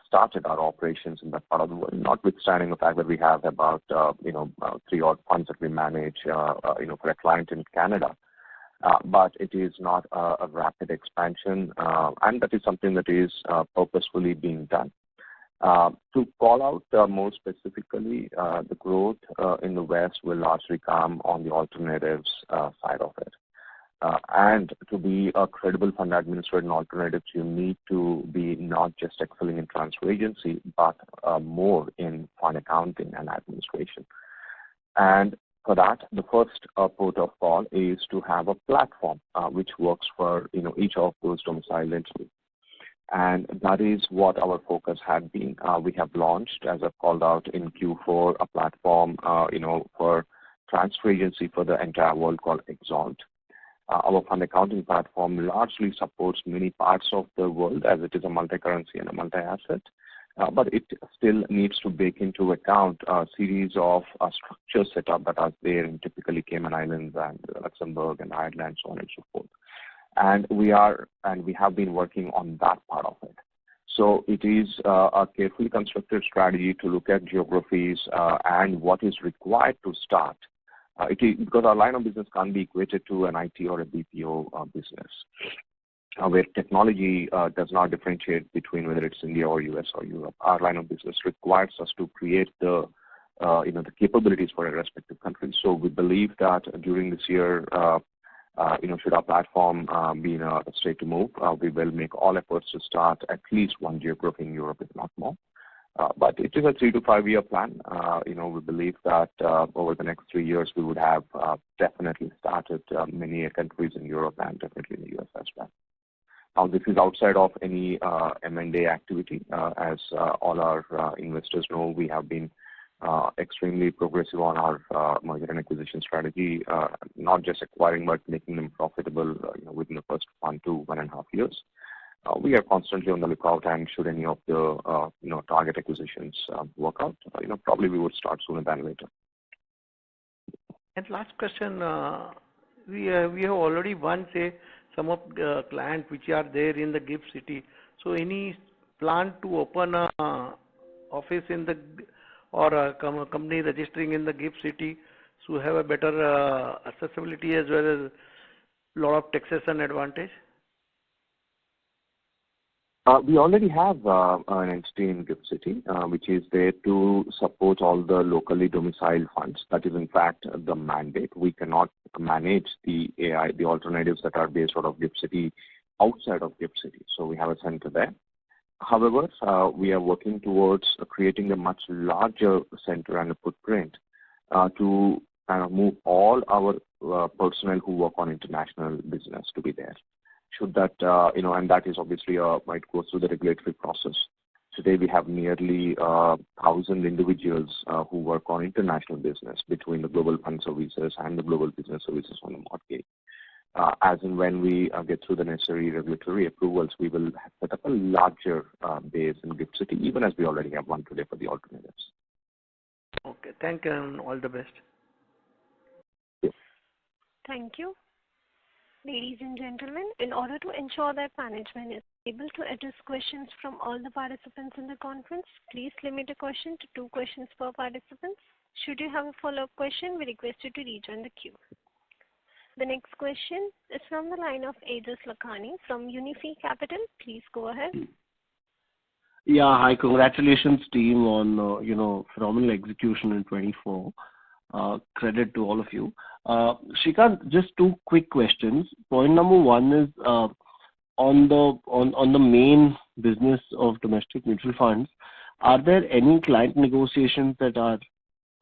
started our operations in that part of the world, notwithstanding the fact that we have about 3 odd funds that we manage for a client in Canada. But it is not a rapid expansion, and that is something that is purposefully being done. To call out more specifically, the growth in the West will largely come on the alternatives side of it. And to be a credible fund administrator in alternatives, you need to be not just excelling in transfer agency, but more in fund accounting and administration. And for that, the first port of call is to have a platform which works for each of those domiciled entities. And that is what our focus had been. We have launched, as I've called out in Q4, a platform for transfer agency for the entire world called Exalt. Our fund accounting platform largely supports many parts of the world as it is a multi-currency and a multi-asset, but it still needs to bake into account a series of structure setup that are there in typically Cayman Islands and Luxembourg and Ireland, so on and so forth. And we have been working on that part of it. So it is a carefully constructed strategy to look at geographies and what is required to start. Because our line of business can't be equated to an IT or a BPO business, where technology does not differentiate between whether it's India or US or Europe. Our line of business requires us to create the capabilities for a respective country. So we believe that during this year, should our platform be in a state to move, we will make all efforts to start at least one geography in Europe, if not more. But it is a 3 to 5 year plan. We believe that over the next 3 years, we would have definitely started many countries in Europe and definitely in the US as well. Now, this is outside of any M&A activity. As all our investors know, we have been extremely progressive on our merger and acquisition strategy, not just acquiring, but making them profitable within the first 1 to 1.5 years. We are constantly on the lookout, and should any of the target acquisitions work out, probably we would start sooner than later. And last question, we have already won, say, some of the clients which are there in the GIFT City. So any plan to open a office in the or a company registering in the GIFT City to have a better accessibility as well as lot of taxation advantage? We already have an entity in GIFT City, which is there to support all the locally domiciled funds. That is, in fact, the mandate. We cannot manage the alternatives that are based out of GIFT City outside of GIFT City. So we have a center there. However, we are working towards creating a much larger center and a footprint to kind of move all our personnel who work on international business to be there. Should that, and that is obviously might go through the regulatory process. Today, we have nearly 1,000 individuals who work on international business between the global fund services and the global business services on the mortgage. As and when we get through the necessary regulatory approvals, we will set up a larger base in GIFT City, even as we already have one today for the alternatives. Okay, thank you, and all the best. Yes. Thank you. Ladies and gentlemen, in order to ensure that management is able to address questions from all the participants in the conference, please limit a question to 2 questions per participant. Should you have a follow-up question, we request you to rejoin the queue. The next question is from the line of Aejas Lakhani from Unifi Capital. Please go ahead. Yeah, hi. Congratulations, team, on phenomenal execution in 24. Credit to all of you. Shrikant, just two quick questions. Point number one is on the main business of domestic mutual funds. Are there any client negotiations that are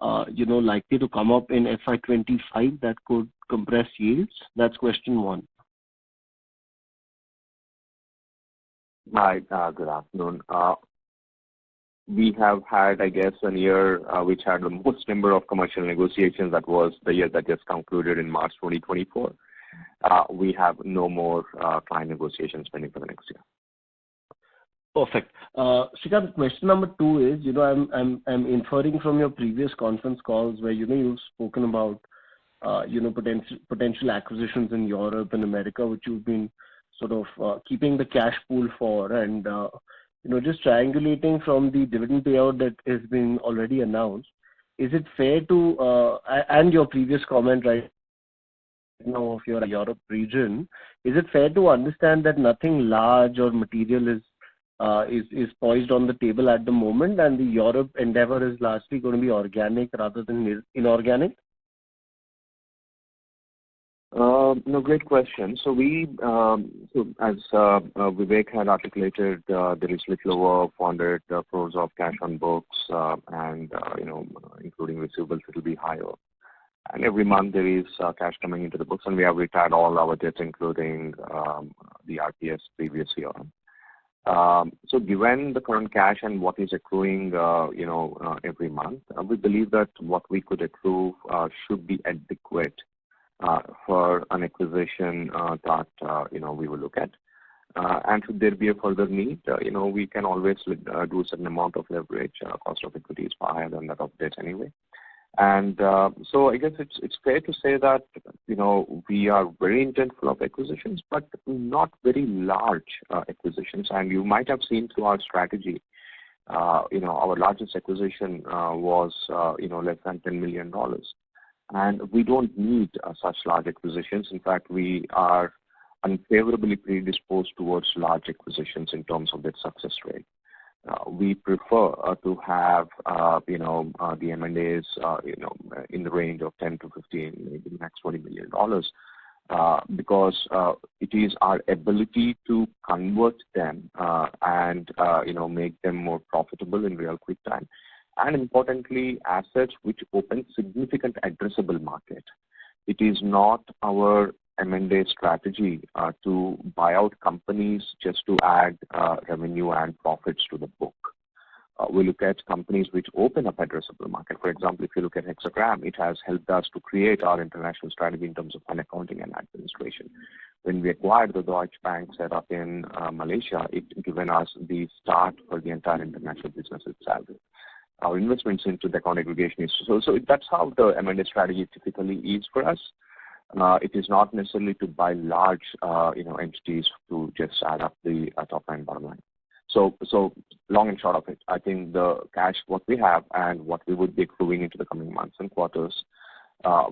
likely to come up in FY25 that could compress yields? That's question one. Hi, good afternoon. We have had, I guess, a year which had the most number of commercial negotiations. That was the year that just concluded in March 2024. We have no more client negotiations pending for the next year. Perfect. Shrikant, question number two is, I'm inferring from your previous conference calls where, you've spoken about, potential acquisitions in Europe and America, which you've been sort of keeping the cash pool for, and just triangulating from the dividend payout that has been already announced. Is it fair to, and your previous comment right now of your Europe region, is it fair to understand that nothing large or material is poised on the table at the moment, and the Europe endeavor is largely going to be organic rather than inorganic? No, great question. So as Vivek had articulated, there is little over 400 crores of cash on books, and including receivables, it will be higher. And every month there is cash coming into the books, and we have retired all our debts, including the RPS previous year. So given the current cash and what is accruing, every month, we believe that what we could accrue should be adequate for an acquisition that we will look at. And should there be a further need, we can always do a certain amount of leverage. Cost of equity is far higher than that of debt anyway. And so I guess it's fair to say that we are very intentful of acquisitions, but not very large acquisitions. And you might have seen through our strategy, our largest acquisition was less than $10 million. And we don't need such large acquisitions. In fact, we are unfavorably predisposed towards large acquisitions in terms of their success rate. We prefer to have, the M&As, in the range of 10 to 15, maybe max $20 million, because it is our ability to convert them and make them more profitable in real quick time. And importantly, assets which open significant addressable market. It is not our M&A strategy to buy out companies just to add revenue and profits to the book. We look at companies which open up addressable market. For example, if you look at Hexagram, it has helped us to create our international strategy in terms of fund accounting and administration. When we acquired the Deutsche Bank set up in Malaysia, it given us the start for the entire international business itself. Our investments into the account aggregation is so that's how the M&A strategy typically is for us. It is not necessarily to buy large, entities to just add up the top line, bottom line. So long and short of it, I think the cash what we have and what we would be accruing into the coming months and quarters,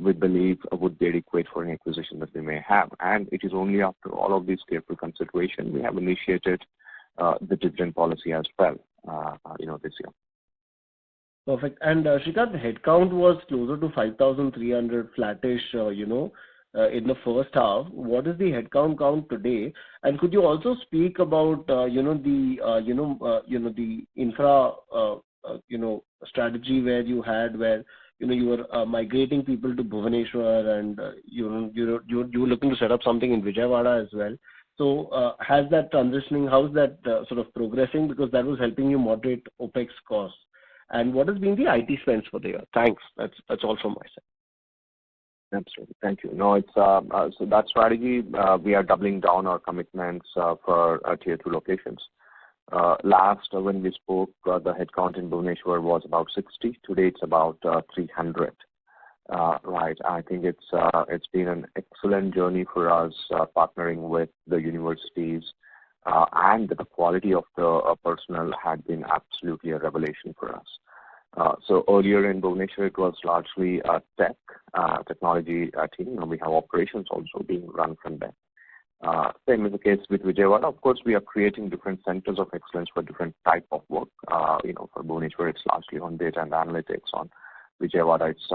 we believe would be adequate for an acquisition that we may have. And it is only after all of these careful consideration we have initiated the dividend policy as well, this year. Perfect. And Shrikant, the headcount was closer to 5,300 flattish, in the first half. What is the headcount count today? And could you also speak about, the infra, strategy where you were migrating people to Bhubaneswar and you were looking to set up something in Vijayawada as well. So has that transitioning? How's that sort of progressing? Because that was helping you moderate OPEX costs. And what has been the IT spends for the year? Thanks. That's all from my side. Absolutely. Thank you. No, it's so that strategy, we are doubling down our commitments for tier 2 locations. Last, when we spoke, the headcount in Bhubaneswar was about 60. Today, it's about 300. Right. I think it's been an excellent journey for us, partnering with the universities, and the quality of the personnel had been absolutely a revelation for us. So earlier in Bhubaneswar, it was largely a technology team. Now we have operations also being run from there. Same is the case with Vijayawada. Of course, we are creating different centers of excellence for different type of work. For Bhubaneswar, it's largely on data and analytics, on Vijayawada, it's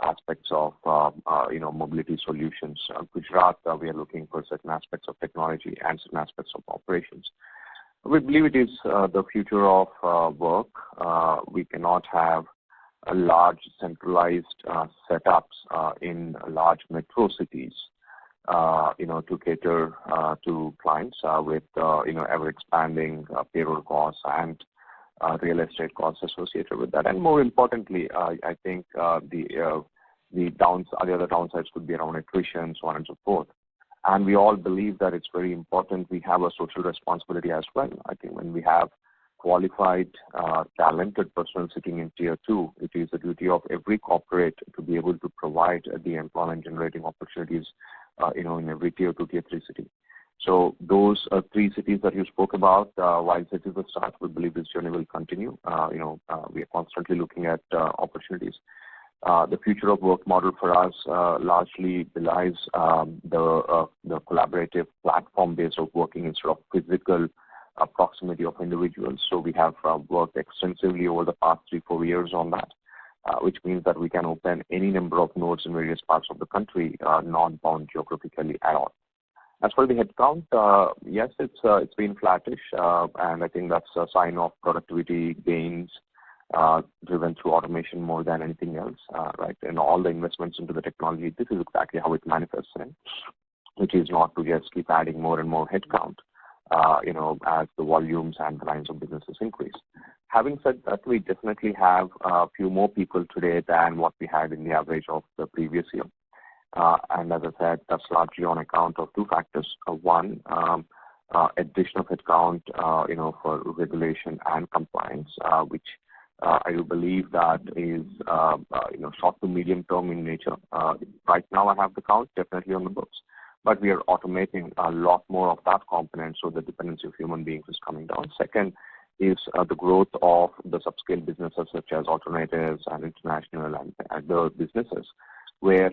aspects of mobility solutions. Gujarat, we are looking for certain aspects of technology and certain aspects of operations. We believe it is the future of work. We cannot have a large centralized setups in large metro cities, to cater to clients with ever expanding payroll costs and real estate costs associated with that. And more importantly, I think the other downsides could be around attrition, so on and so forth. And we all believe that it's very important we have a social responsibility as well. I think when we have qualified, talented personnel sitting in Tier 2, it is the duty of every corporate to be able to provide the employment generating opportunities, in every Tier 2, Tier 3 city. So those 3 cities that you spoke about, while it is a start, we believe this journey will continue. We are constantly looking at opportunities. The future of work model for us largely belies the collaborative platform base of working instead of physical proximity of individuals. So we have worked extensively over the past 3-4 years on that, which means that we can open any number of nodes in various parts of the country, not bound geographically at all. As for the headcount, yes, it's been flattish, and I think that's a sign of productivity gains driven through automation more than anything else, right? And all the investments into the technology, this is exactly how it manifests in, which is not to just keep adding more and more headcount, as the volumes and the lines of businesses increase. Having said that, we definitely have a few more people today than what we had in the average of the previous year. And as I said, that's largely on account of 2 factors. One, addition of headcount, for regulation and compliance, which I do believe that is, short to medium term in nature. Right now I have the count definitely on the books, but we are automating a lot more of that component, so the dependency of human beings is coming down. Second is the growth of the subscale businesses such as alternatives and international and other businesses, where,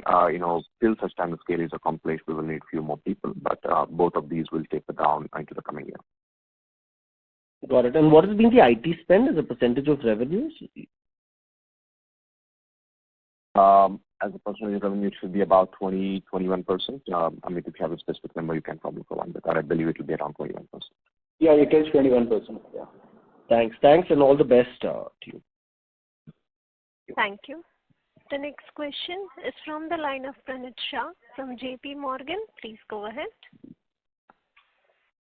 till such time the scale is accomplished, we will need few more people, but both of these will taper down into the coming year. Got it. And what has been the IT spend as a percentage of revenues? As a percentage of revenue, it should be about 20-21%. If you have a specific number, you can probably provide that. I believe it will be around 21%. Yeah, it is 21%. Yeah. Thanks, and all the best to you. Thank you. The next question is from the line of Pranit Shah from JP Morgan. Please go ahead.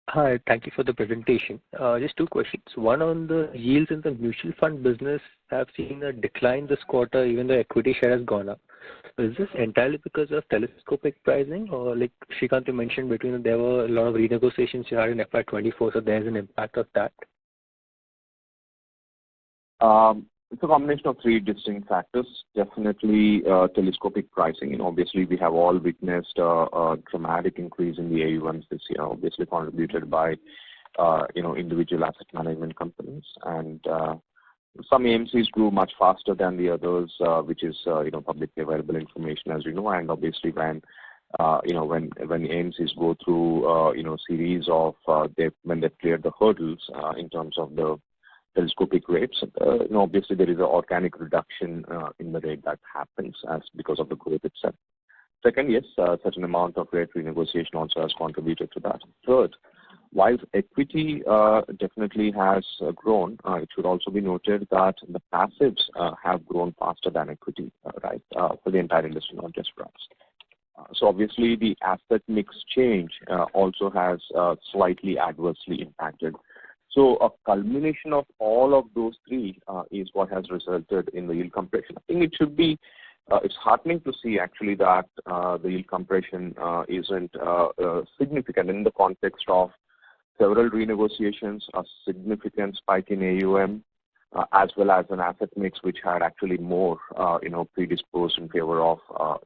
Hi, thank you for the presentation. Just 2 questions. One on the yields in the mutual fund business have seen a decline this quarter, even though equity share has gone up. Is this entirely because of telescopic pricing, or like Srikanth mentioned, there were a lot of renegotiations you had in FY24, so there's an impact of that? It's a combination of 3 distinct factors. Definitely telescopic pricing. Obviously, we have all witnessed a dramatic increase in the AUMs this year, obviously contributed by, individual asset management companies. And some AMCs grew much faster than the others, which is, publicly available information, as you know. And obviously, when AMCs go through, series of, when they've cleared the hurdles in terms of the telescopic rates, obviously there is an organic reduction in the rate that happens because of the growth itself. Second, yes, certain amount of rate renegotiation also has contributed to that. Third, while equity definitely has grown, it should also be noted that the passives have grown faster than equity, right, for the entire industry, not just for us. So obviously the asset mix change also has slightly adversely impacted. So a culmination of all of those 3 is what has resulted in the yield compression. I think it should be, it's heartening to see actually that the yield compression isn't significant in the context of several renegotiations, a significant spike in AUM, as well as an asset mix which had actually more, predisposed in favor of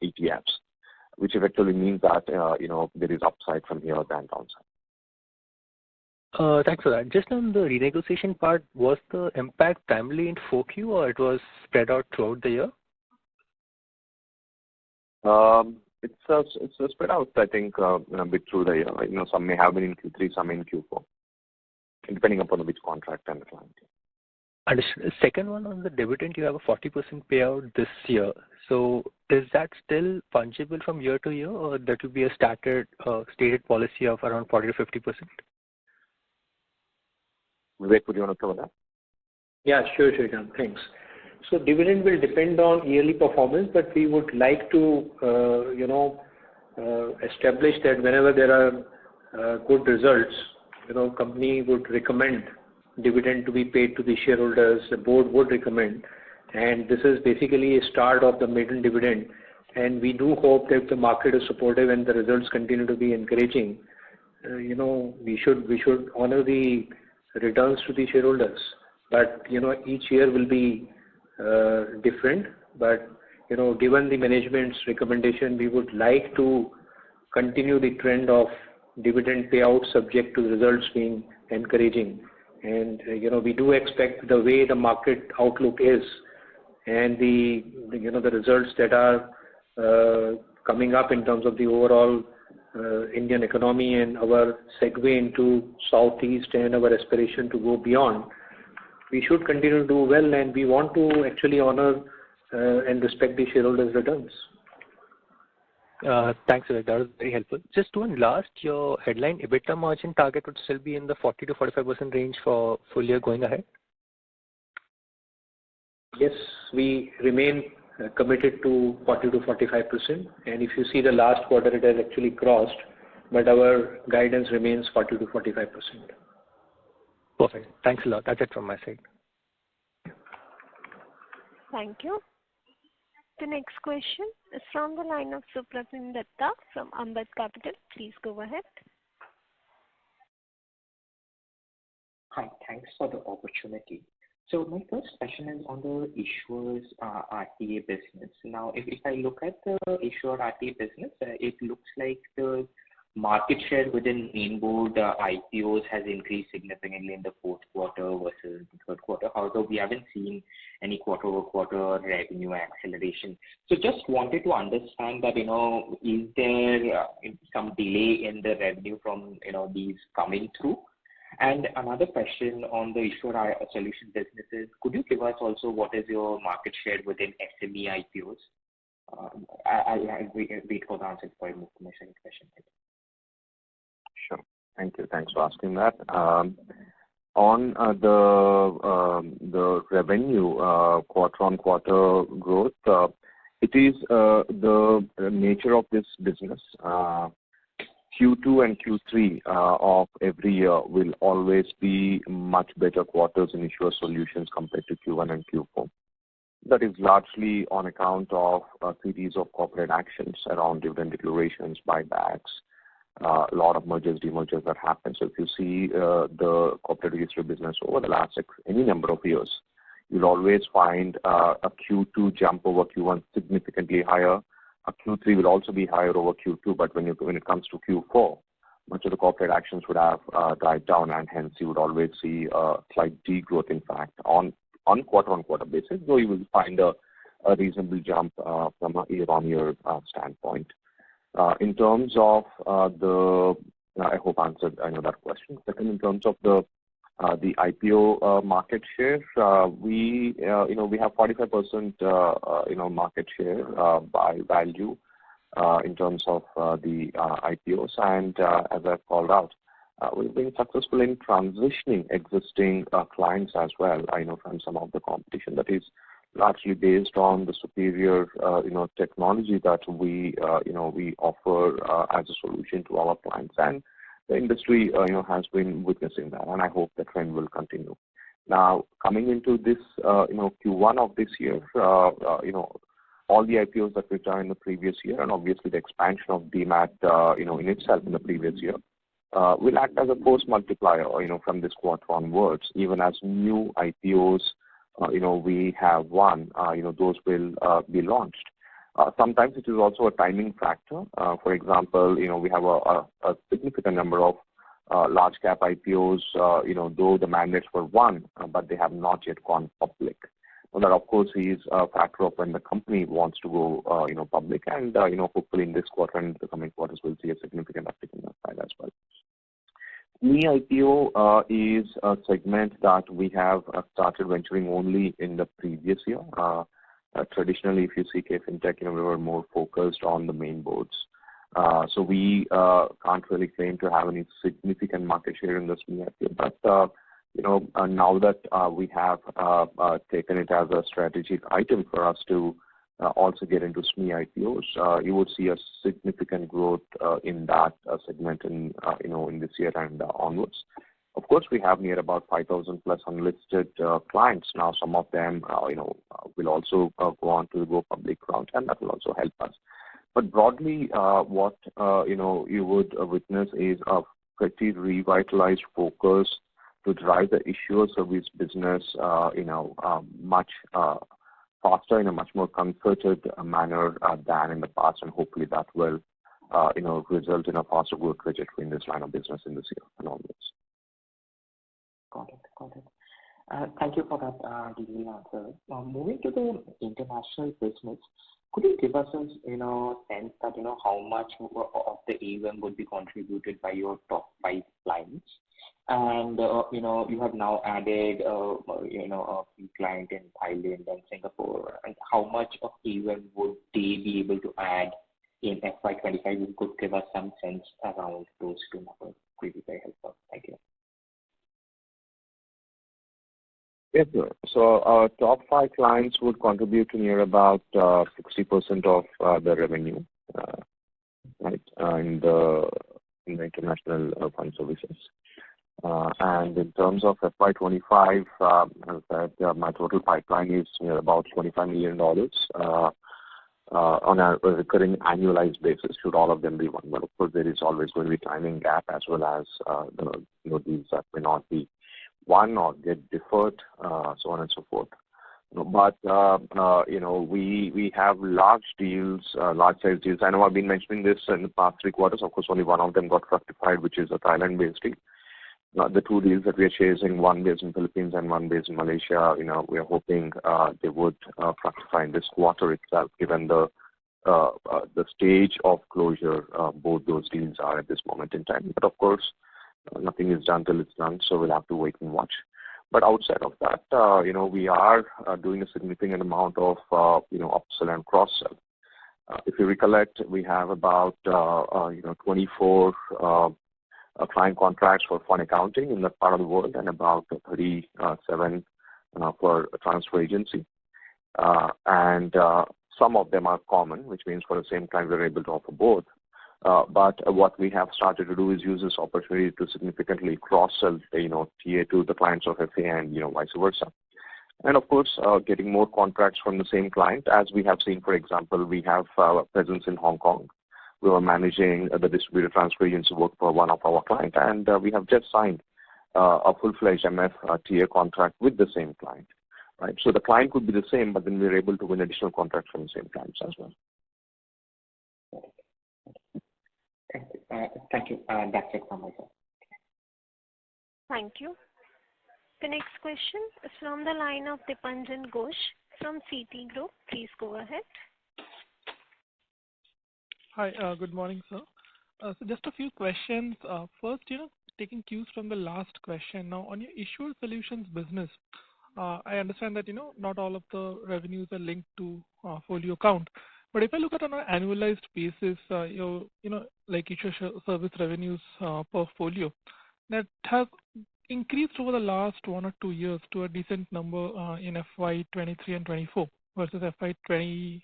ETFs, which effectively means that, there is upside from here than downside. Thanks for that. Just on the renegotiation part, was the impact primarily in 4Q or it was spread out throughout the year? It's spread out, I think, a bit through the year. Some may have been in Q3, some in Q4, depending upon which contract and the client. Understood. Second one on the dividend, you have a 40% payout this year. So is that still fungible from year to year, or that will be a stated policy of around 40 to 50%? Vivek, would you want to cover that? Yeah, sure, Srikanth. Thanks. So dividend will depend on yearly performance, but we would like to, establish that whenever there are good results, company would recommend dividend to be paid to the shareholders. The board would recommend, and this is basically a start of the maiden dividend. And we do hope that if the market is supportive and the results continue to be encouraging, we should honor the returns to the shareholders. But each year will be different. But given the management's recommendation, we would like to continue the trend of dividend payout subject to results being encouraging. And we do expect the way the market outlook is and the results that are coming up in terms of the overall Indian economy and our segue into Southeast and our aspiration to go beyond, we should continue to do well, and we want to actually honor and respect the shareholders' returns. Thanks, Vivek. That was very helpful. Just one last, your headline EBITDA margin target would still be in the 40 to 45% range for full year going ahead? Yes, we remain committed to 40 to 45%. And if you see the last quarter, it has actually crossed, but our guidance remains 40 to 45%. Perfect. Thanks a lot. That's it from my side. Thank you. The next question is from the line of Supratim Datta from Ambit Capital. Please go ahead. Hi, thanks for the opportunity. So my first question is on the issuers RTA business. Now, if I look at the issuer RTA business, it looks like the market share within mainboard IPOs has increased significantly in the fourth quarter versus the third quarter. However, we haven't seen any quarter-over-quarter revenue acceleration. So just wanted to understand that, is there some delay in the revenue from, these coming through? And another question on the issuer solution businesses, could you give us also what is your market share within SME IPOs? I'll wait for the answer before I move to my second question. Sure. Thank you. Thanks for asking that. On the revenue quarter-on-quarter growth, it is the nature of this business. Q2 and Q3 of every year will always be much better quarters in issuer solutions compared to Q1 and Q4. That is largely on account of a series of corporate actions around dividend declarations, buybacks, a lot of mergers, demergers that happen. So if you see the corporate registry business over the last any number of years, you'll always find a Q2 jump over Q1 significantly higher. A Q3 will also be higher over Q2, but when it comes to Q4, much of the corporate actions would have died down, and hence you would always see a slight degrowth, in fact, on quarter-on-quarter basis, though you will find a reasonable jump from a year-on-year standpoint. In terms of I hope I answered that question. Second, in terms of the IPO market share, we have 45% market share by value in terms of the IPOs, and as I've called out, we've been successful in transitioning existing clients as well. I know from some of the competition that is largely based on the superior technology that we offer as a solution to our clients, and the industry has been witnessing that, and I hope the trend will continue. Now, coming into this Q1 of this year, all the IPOs that we've done in the previous year, and obviously the expansion of DMAT in itself in the previous year, will act as a force multiplier from this quarter onwards. Even as new IPOs we have won, those will be launched. Sometimes it is also a timing factor. For example, we have a significant number of large cap IPOs, though the mandates were won, but they have not yet gone public. Well, that of course is a factor of when the company wants to go public, and hopefully in this quarter and the coming quarters we'll see a significant uptick in that side as well. SME IPO is a segment that we have started venturing only in the previous year. Traditionally, if you see Kfin Tech, we were more focused on the main boards. So we can't really claim to have any significant market share in the SME IPO. But now that we have taken it as a strategic item for us to also get into SME IPOs, you would see a significant growth in that segment in this year and onwards. Of course, we have near about 5,000 plus unlisted clients now. Some of them, will also go on to the go public route, and that will also help us. But broadly, what you would witness is a pretty revitalized focus to drive the issuer service business, much faster in a much more concerted manner than in the past, and hopefully that will, result in a faster growth trajectory in this line of business in this year and onwards. Got it. Thank you for that detailed answer. Moving to the international business, could you give us a sense that how much of the AUM would be contributed by your top 5 clients? And you have now added a few client in Thailand and Singapore. And how much of AUM would they be able to add in FY25? You could give us some sense around those two numbers. Could be very helpful. Thank you. Yes, sir. So our top 5 clients would contribute to near about 60% of the revenue, right, in the international fund services. And in terms of FY25, as I said, my total pipeline is near about $25 million on a recurring annualized basis. Should all of them be one, but of course there is always going to be timing gap as well as deals that may not be one or get deferred, so on and so forth. But we have large deals, large size deals. I know I've been mentioning this in the past 3 quarters. Of course, only one of them got fructified, which is a Thailand-based deal. The 2 deals that we are chasing, one based in Philippines and one based in Malaysia, we are hoping they would fructify in this quarter itself, given the stage of closure both those deals are at this moment in time. But of course, nothing is done till it's done, so we'll have to wait and watch. But outside of that, we are doing a significant amount of, upsell and cross-sell. If you recollect, we have about, 24 client contracts for fund accounting in that part of the world and about 37 for a transfer agency. And some of them are common, which means for the same client we're able to offer both. But what we have started to do is use this opportunity to significantly cross-sell, TA to the clients of FA and, vice versa. And of course, getting more contracts from the same client, as we have seen, for example, we have a presence in Hong Kong. We were managing the distributor transfer agency work for one of our clients, and we have just signed a full-fledged MF TA contract with the same client, right? So the client could be the same, but then we're able to win additional contracts from the same clients as well. Thank you. That's it from my side. Thank you. The next question is from the line of Dipanjan Ghosh from Citigroup. Please go ahead. Hi, good morning, sir. So just a few questions. First, taking cues from the last question. Now, on your issuer solutions business, I understand that, not all of the revenues are linked to folio count. But if I look at on an annualized basis, like issuer service revenues per folio, that has increased over the last 1 or 2 years to a decent number in FY23 and 24 versus FY22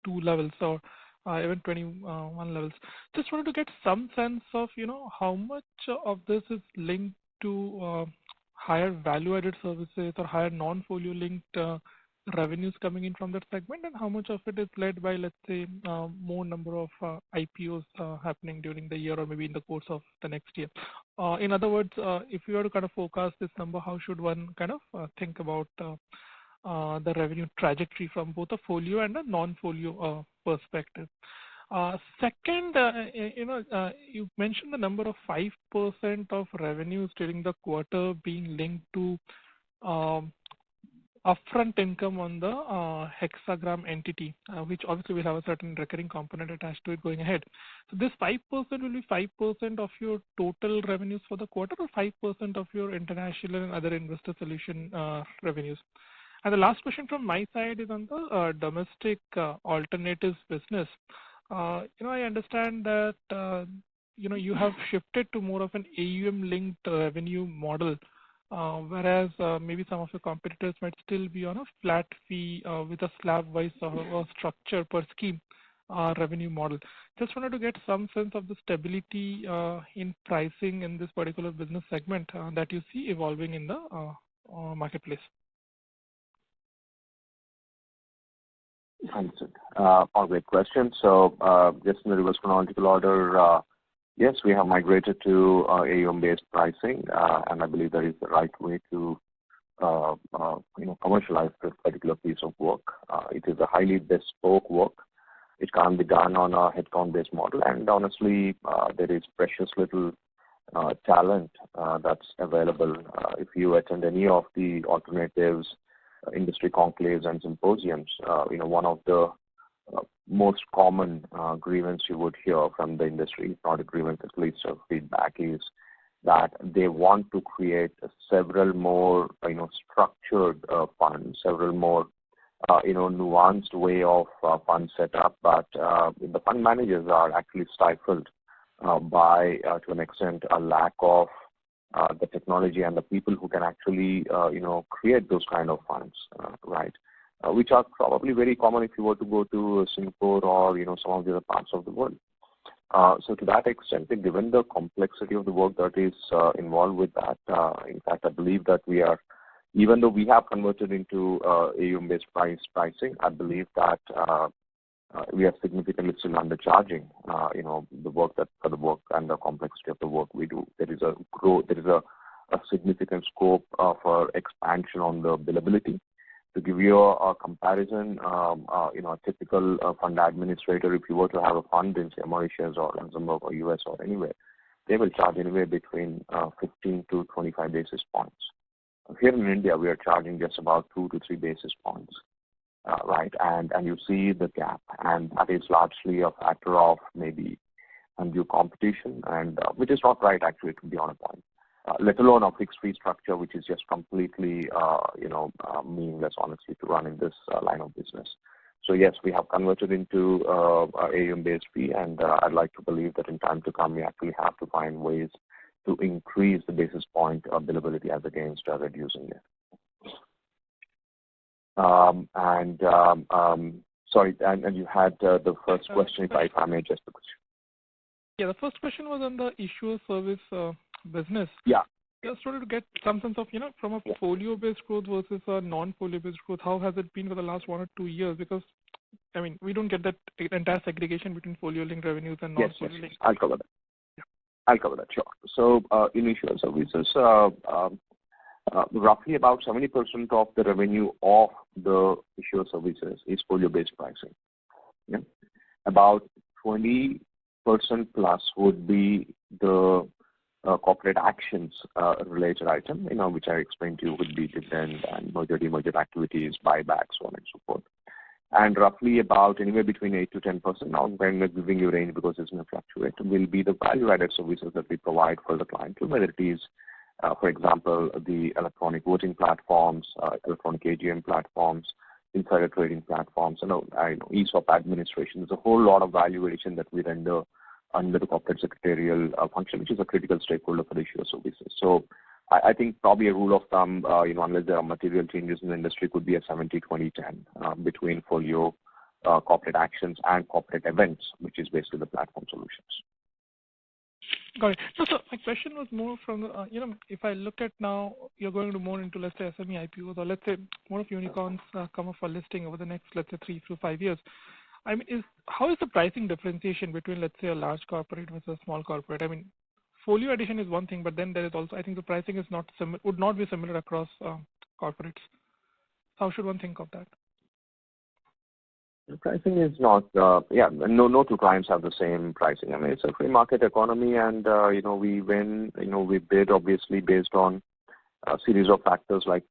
levels or even 21 levels. Just wanted to get some sense of, how much of this is linked to higher value-added services or higher non-folio linked revenues coming in from that segment, and how much of it is led by, let's say, more number of IPOs happening during the year or maybe in the course of the next year. In other words, if you were to kind of forecast this number, how should one kind of think about the revenue trajectory from both a folio and a non-folio perspective? Second, you mentioned the number of 5% of revenues during the quarter being linked to upfront income on the hexagram entity, which obviously will have a certain recurring component attached to it going ahead. So this 5% will be 5% of your total revenues for the quarter, or 5% of your international and other investor solution revenues? And the last question from my side is on the domestic alternatives business. I understand that you have shifted to more of an AUM-linked revenue model, whereas maybe some of your competitors might still be on a flat fee with a slab-wise or structure per scheme revenue model. Just wanted to get some sense of the stability in pricing in this particular business segment that you see evolving in the marketplace. Understood. All great questions. So just in the reverse chronological order, yes, we have migrated to AUM-based pricing, and I believe that is the right way to commercialize this particular piece of work. It is a highly bespoke work. It can't be done on a headcount-based model, and honestly, there is precious little talent that's available. If you attend any of the alternatives industry conclaves and symposiums, one of the most common grievance you would hear from the industry, not a grievance, at least a feedback, is that they want to create several more, structured funds, several more, nuanced way of fund setup, but the fund managers are actually stifled by, to an extent, a lack of the technology and the people who can actually, create those kind of funds, right? Which are probably very common if you were to go to Singapore or, some of the other parts of the world. So to that extent, given the complexity of the work that is involved with that, in fact, I believe that we are, even though we have converted into AUM-based pricing, I believe that we are significantly still undercharging, the work for the work and the complexity of the work we do. There is a significant scope for expansion on the billability. To give you a comparison, a typical fund administrator, if you were to have a fund in, say, Mauritius or Luxembourg or US or anywhere, they will charge anywhere between 15 to 25 basis points. Here in India, we are charging just about 2 to 3 basis points, right? And you see the gap, and that is largely a factor of maybe undue competition, and which is not right, actually, to be on a point. Let alone a fixed fee structure, which is just completely, meaningless, honestly, to run in this line of business. So yes, we have converted into AUM-based fee, and I'd like to believe that in time to come, we actually have to find ways to increase the basis point of billability as against reducing it. Sorry, and you had the first question, if I may just. Yeah, the first question was on the issuer service business. Yeah. Just wanted to get some sense of, from a folio-based growth versus a non-folio-based growth, how has it been for the last 1 or 2 years? Because, we don't get that entire segregation between folio-linked revenues and non-folio-linked. Yes. I'll cover that. Yeah. I'll cover that, sure. So, in issuer services, roughly about 70% of the revenue of the issuer services is folio-based pricing. Yeah. About 20% plus would be the corporate actions related item, which I explained to you would be dividend and merger demerger activities, buybacks, so on and so forth. And roughly about anywhere between 8 to 10%, now when we're giving you range because it's going to fluctuate, will be the value-added services that we provide for the client, whether it is, for example, the electronic voting platforms, electronic AGM platforms, insider trading platforms, ESOP administration. There's a whole lot of valuation that we render under the corporate secretarial function, which is a critical stakeholder for the issuer services. So I think probably a rule of thumb, unless there are material changes in the industry, could be a 70-20-10 between folio, corporate actions, and corporate events, which is basically the platform solutions. Got it. So my question was more from, if I look at now, you're going to more into, let's say, SME IPOs, or let's say more of unicorns come up for listing over the next, let's say, 3 to 5 years. How is the pricing differentiation between, let's say, a large corporate versus a small corporate? Folio addition is one thing, but then there is also, I think the pricing is would not be similar across corporates. How should one think of that? The pricing is not, no two clients have the same pricing. It's a free market economy, and, we win, we bid obviously based on a series of factors like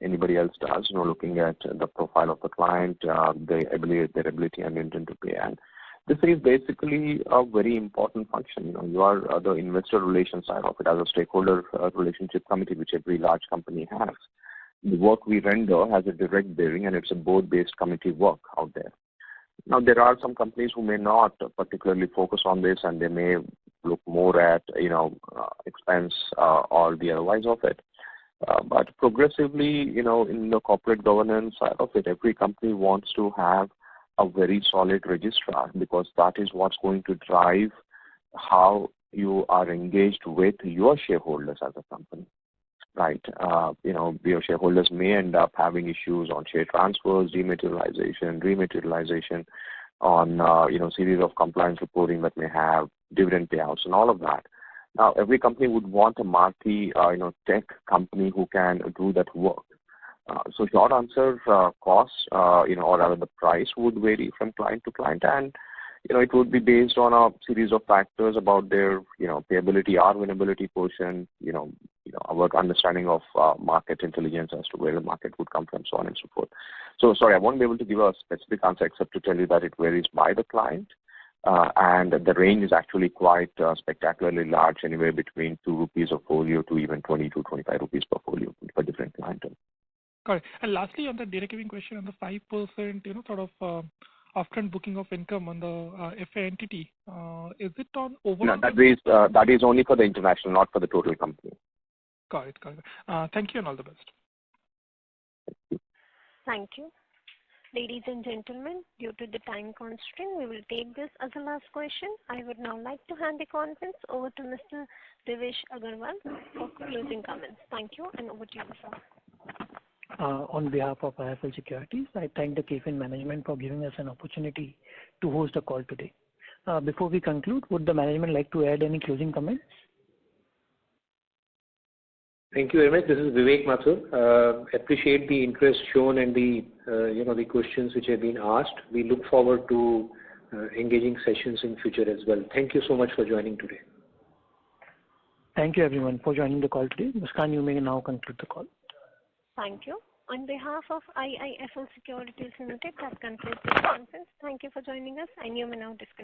anybody else does. Looking at the profile of the client, their ability and intent to pay. And this is basically a very important function. You are the investor relations side of it as a stakeholder relationship committee, which every large company has. The work we render has a direct bearing, and it's a board-based committee work out there. Now, there are some companies who may not particularly focus on this, and they may look more at, expense or the otherwise of it. But progressively, in the corporate governance side of it, every company wants to have a very solid registrar, because that is what's going to drive how you are engaged with your shareholders as a company. Right. Your shareholders may end up having issues on share transfers, rematerialization, on, series of compliance reporting that may have dividend payouts and all of that. Now, every company would want a marquee, tech company who can do that work. So short answer, costs, or rather the price would vary from client to client, and it would be based on a series of factors about their, payability or winnability portion, our understanding of market intelligence as to where the market would come from, so on and so forth. So sorry, I won't be able to give a specific answer except to tell you that it varies by the client, and the range is actually quite spectacularly large, anywhere between 2 rupees a folio to even 20 to 25 rupees per folio for different clientele. Correct. And lastly, on the data giving question on the 5%, upfront booking of income on the FA entity, is it on overall? No, that is only for the international, not for the total company. Got it. Thank you and all the best. Thank you. Ladies and gentlemen, due to the time constraint, we will take this as the last question. I would now like to hand the conference over to Mr. Devesh Agarwal for closing comments. Thank you, and over to you, sir. On behalf of IIFL Securities, I thank the Kfin management for giving us an opportunity to host a call today. Before we conclude, would the management like to add any closing comments? Thank you very much. This is Vivek Mathur. Appreciate the interest shown and the the questions which have been asked. We look forward to engaging sessions in future as well. Thank you so much for joining today. Thank you everyone for joining the call today. Muskan, you may now conclude the call. Thank you. On behalf of IIFL Securities Limited, that concludes the conference. Thank you for joining us, and you may now disconnect.